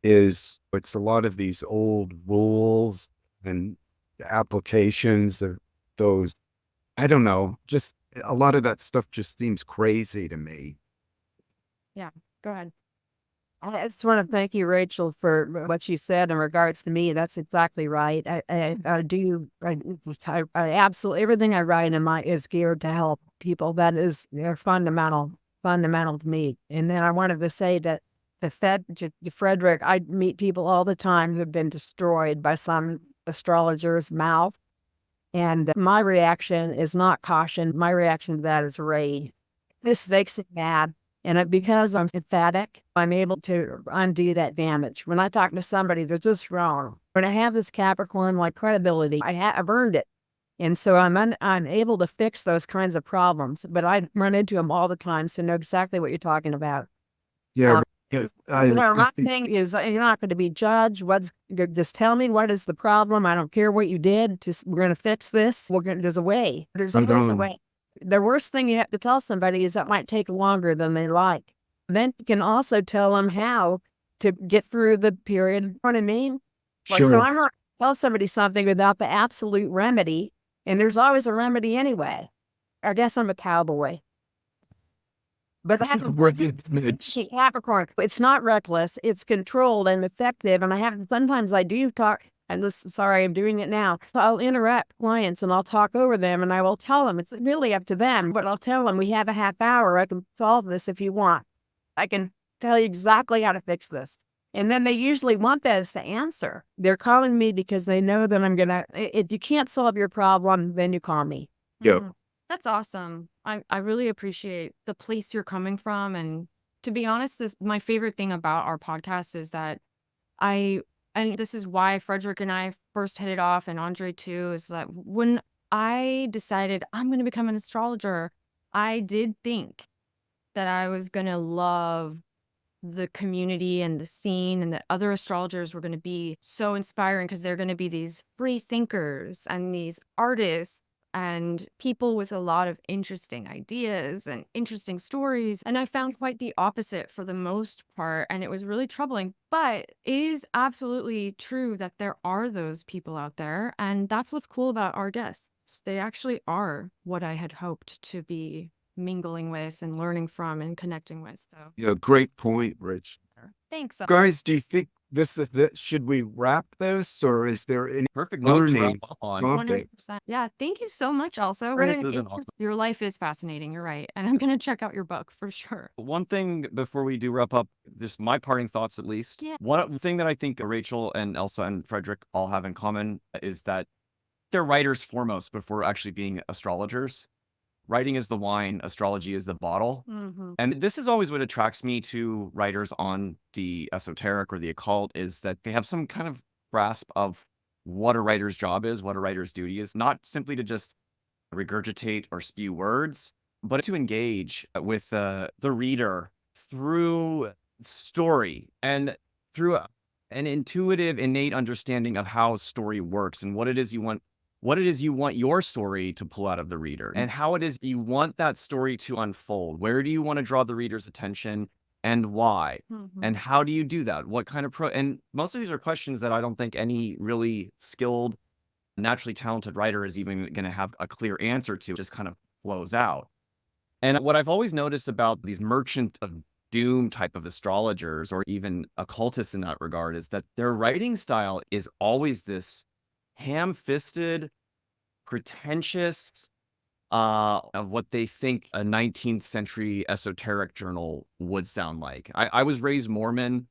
is it's a lot of these old rules and applications of those. I don't know, just a lot of that stuff just seems crazy to me. Yeah, go ahead. I just want to thank you, Rachel, for what you said in regards to me. That's exactly right. I absolutely, everything I write in my is geared to help people. That is, they're fundamental to me. And then I wanted to say that to Frederick, I meet people all the time who've been destroyed by some astrologer's mouth. And my reaction is not caution. My reaction to that is rage. This makes me mad. And because I'm emphatic, I'm able to undo that damage. When I talk to somebody, they're just wrong. When I have this Capricorn-like credibility, I've earned it. And so I'm able to fix those kinds of problems. But I run into them all the time, so know exactly what you're talking about. Yeah. My thing is, you're not going to be judged. Just tell me what is the problem. I don't care what you did. Just, we're going to fix this. There's a way. There's always a way. The worst thing you have to tell somebody is that might take longer than they like. Then you can also tell them how to get through the period. You know what I mean? Like, so I'm not going to tell somebody something without the absolute remedy. And there's always a remedy anyway. I guess I'm a cowboy. But Capricorn, it's not reckless. It's controlled and effective. And sometimes I do talk, and sorry, I'm doing it now. I'll interrupt clients and I'll talk over them and I will tell them, it's really up to them, but I'll tell them we have a half hour. I can solve this if you want. I can tell you exactly how to fix this. And then they usually want that as the answer. They're calling me because they know that I'm going to, if you can't solve your problem, then you call me. Yeah. That's awesome. I really appreciate the place you're coming from. And to be honest, my favorite thing about our podcast is that and this is why Frederick and I first hit it off, and Andrei too, is that when I decided I'm going to become an astrologer, I did think that I was going to love the community and the scene, and that other astrologers were going to be so inspiring because they're going to be these free thinkers and these artists and people with a lot of interesting ideas and interesting stories. And I found quite the opposite for the most part, and it was really troubling. But it is absolutely true that there are those people out there, and that's what's cool about our guests. They actually are what I had hoped to be mingling with and learning from and connecting with. So Yeah, great point, Rich. thanks. Guys, do you think this is the, should we wrap this, or is there any Perfect note to wrap learning? up on. Okay. 100%. Yeah. Thank you so much, Elsa. This has been awesome. Your life is fascinating. You're right. And I'm going to check out your book for sure. One thing before we do wrap up, just my parting thoughts at least. Yeah. One thing that I think Rachel and Elsa and Frederick all have in common is that they're writers foremost before actually being astrologers. Writing is the wine, astrology is the bottle. Mm-hmm. And this is always what attracts me to writers on the esoteric or the occult, is that they have some kind of grasp of what a writer's job is, what a writer's duty is, not simply to just regurgitate or spew words, but to engage with the reader through story and through an intuitive, innate understanding of how story works and what it is you want your story to pull out of the reader, and how it is you want that story to unfold. Where do you want to draw the reader's attention, and why? Mm-hmm. And how do you do that? What kind of and most of these are questions that I don't think any really skilled, naturally talented writer is even going to have a clear answer to. It just kind of flows out. And what I've always noticed about these merchant of doom type of astrologers, or even occultists in that regard, is that their writing style is always this ham-fisted, pretentious, of what they think a 19th century esoteric journal would sound like. I was raised Mormon,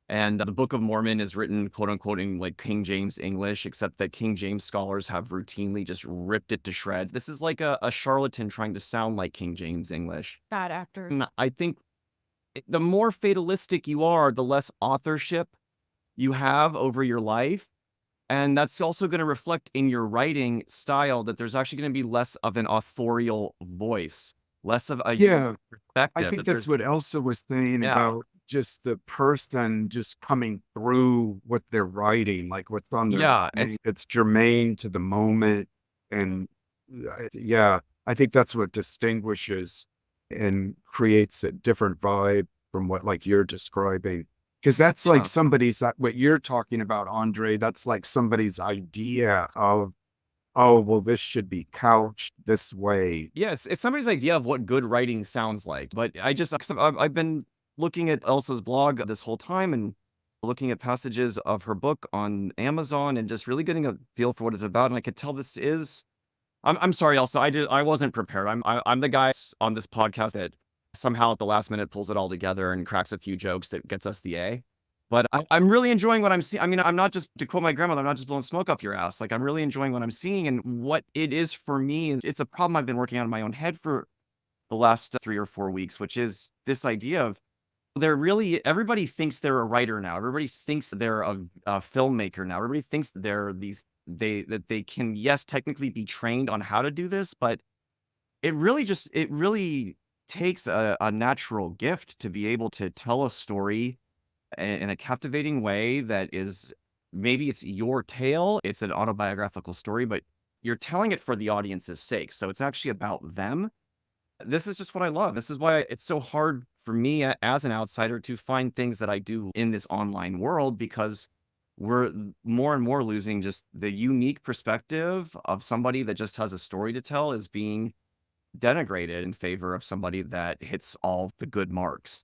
and the Book of Mormon is written, quote unquote, in like King James English, except that King James scholars have routinely just ripped it to shreds. This is like a charlatan trying to sound like King James English. Bad actor. And I think the more fatalistic you are, the less authorship you have over your life. And that's also going to reflect in your writing style, that there's actually going to be less of an authorial voice, less of a perspective. I think that's what Elsa was saying about just the person just coming through what they're writing, like what's on their it's germane to the moment. And I think that's what distinguishes and creates a different vibe from what like you're describing. Because that's like somebody's, what you're talking about, Andrei, that's like somebody's idea of, oh, well, this should be couched this way. Yeah, it's somebody's idea of what good writing sounds like. But I've been looking at Elsa's blog this whole time and looking at passages of her book on Amazon and just really getting a feel for what it's about. And I could tell this is, I'm sorry, Elsa, I wasn't prepared. I'm the guy on this podcast that somehow at the last minute pulls it all together and cracks a few jokes that gets us the A. But I'm really enjoying what I'm seeing. I mean, I'm not just, to quote my grandmother, I'm not just blowing smoke up your ass. Like, I'm really enjoying what I'm seeing and what it is for me. It's a problem I've been working on in my own head for the last 3 or 4 weeks, which is this idea of everybody thinks they're a writer now. Everybody thinks they're a filmmaker now. Everybody thinks that that they can, yes, technically be trained on how to do this, but it really takes a natural gift to be able to tell a story in a captivating way that is, maybe it's your tale, it's an autobiographical story, but you're telling it for the audience's sake. So it's actually about them. This is just what I love. This is why it's so hard for me as an outsider to find things that I do in this online world, because we're more and more losing just the unique perspective of somebody that just has a story to tell is being denigrated in favor of somebody that hits all the good marks.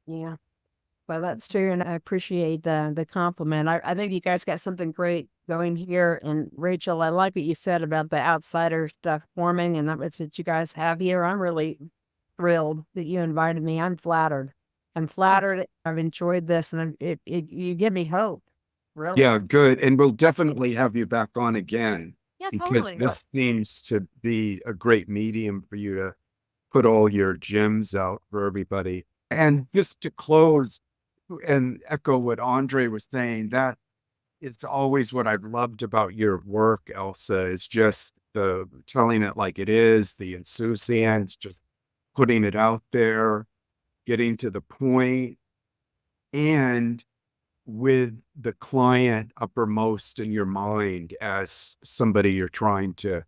Yeah. Well, that's true. And I appreciate the compliment. I think you guys got something great going here. And Rachel, I like what you said about the outsider stuff forming, and that's what you guys have here. I'm really thrilled that you invited me. I'm flattered. I've enjoyed this, and you give me hope. Really. Yeah, good. And we'll definitely have you back on again. Yeah, because totally. this seems to be a great medium for you to put all your gems out for everybody. And just to close and echo what Andrei was saying, that it's always what I've loved about your work, Elsa, is just the telling it like it is, the insouciance, just putting it out there, getting to the point, and with the client uppermost in your mind as somebody you're trying to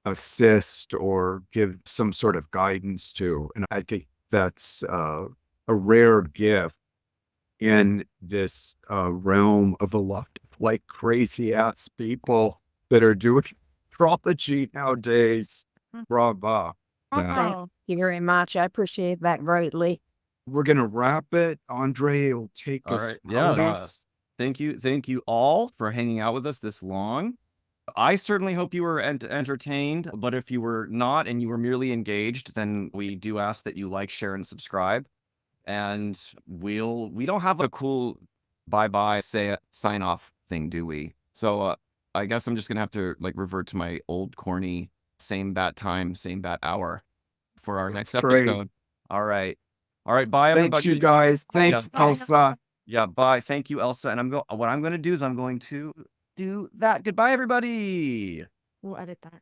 assist or give some sort of guidance to. And I think that's a rare gift in this realm of a lot of like crazy ass people that are doing astrology nowadays. Bravo. Thank you very much. I appreciate that greatly. we're going to wrap it. Andrei will take All us right. Yeah. out. Thank you all for hanging out with us this long. I certainly hope you were entertained, but if you were not and you were merely engaged, then we do ask that you like, share, and subscribe. And we don't have a cool bye-bye sign off thing, do we? So I guess I'm just gonna have to like revert to my old corny same bat time, same bat hour for our next Great. episode. All right. Bye, Thanks, everybody. you guys. Thanks, Bye. Elsa. Yeah, bye. Thank you, Elsa. And what I'm going to do is I'm going to do that. Goodbye, everybody. We'll edit that.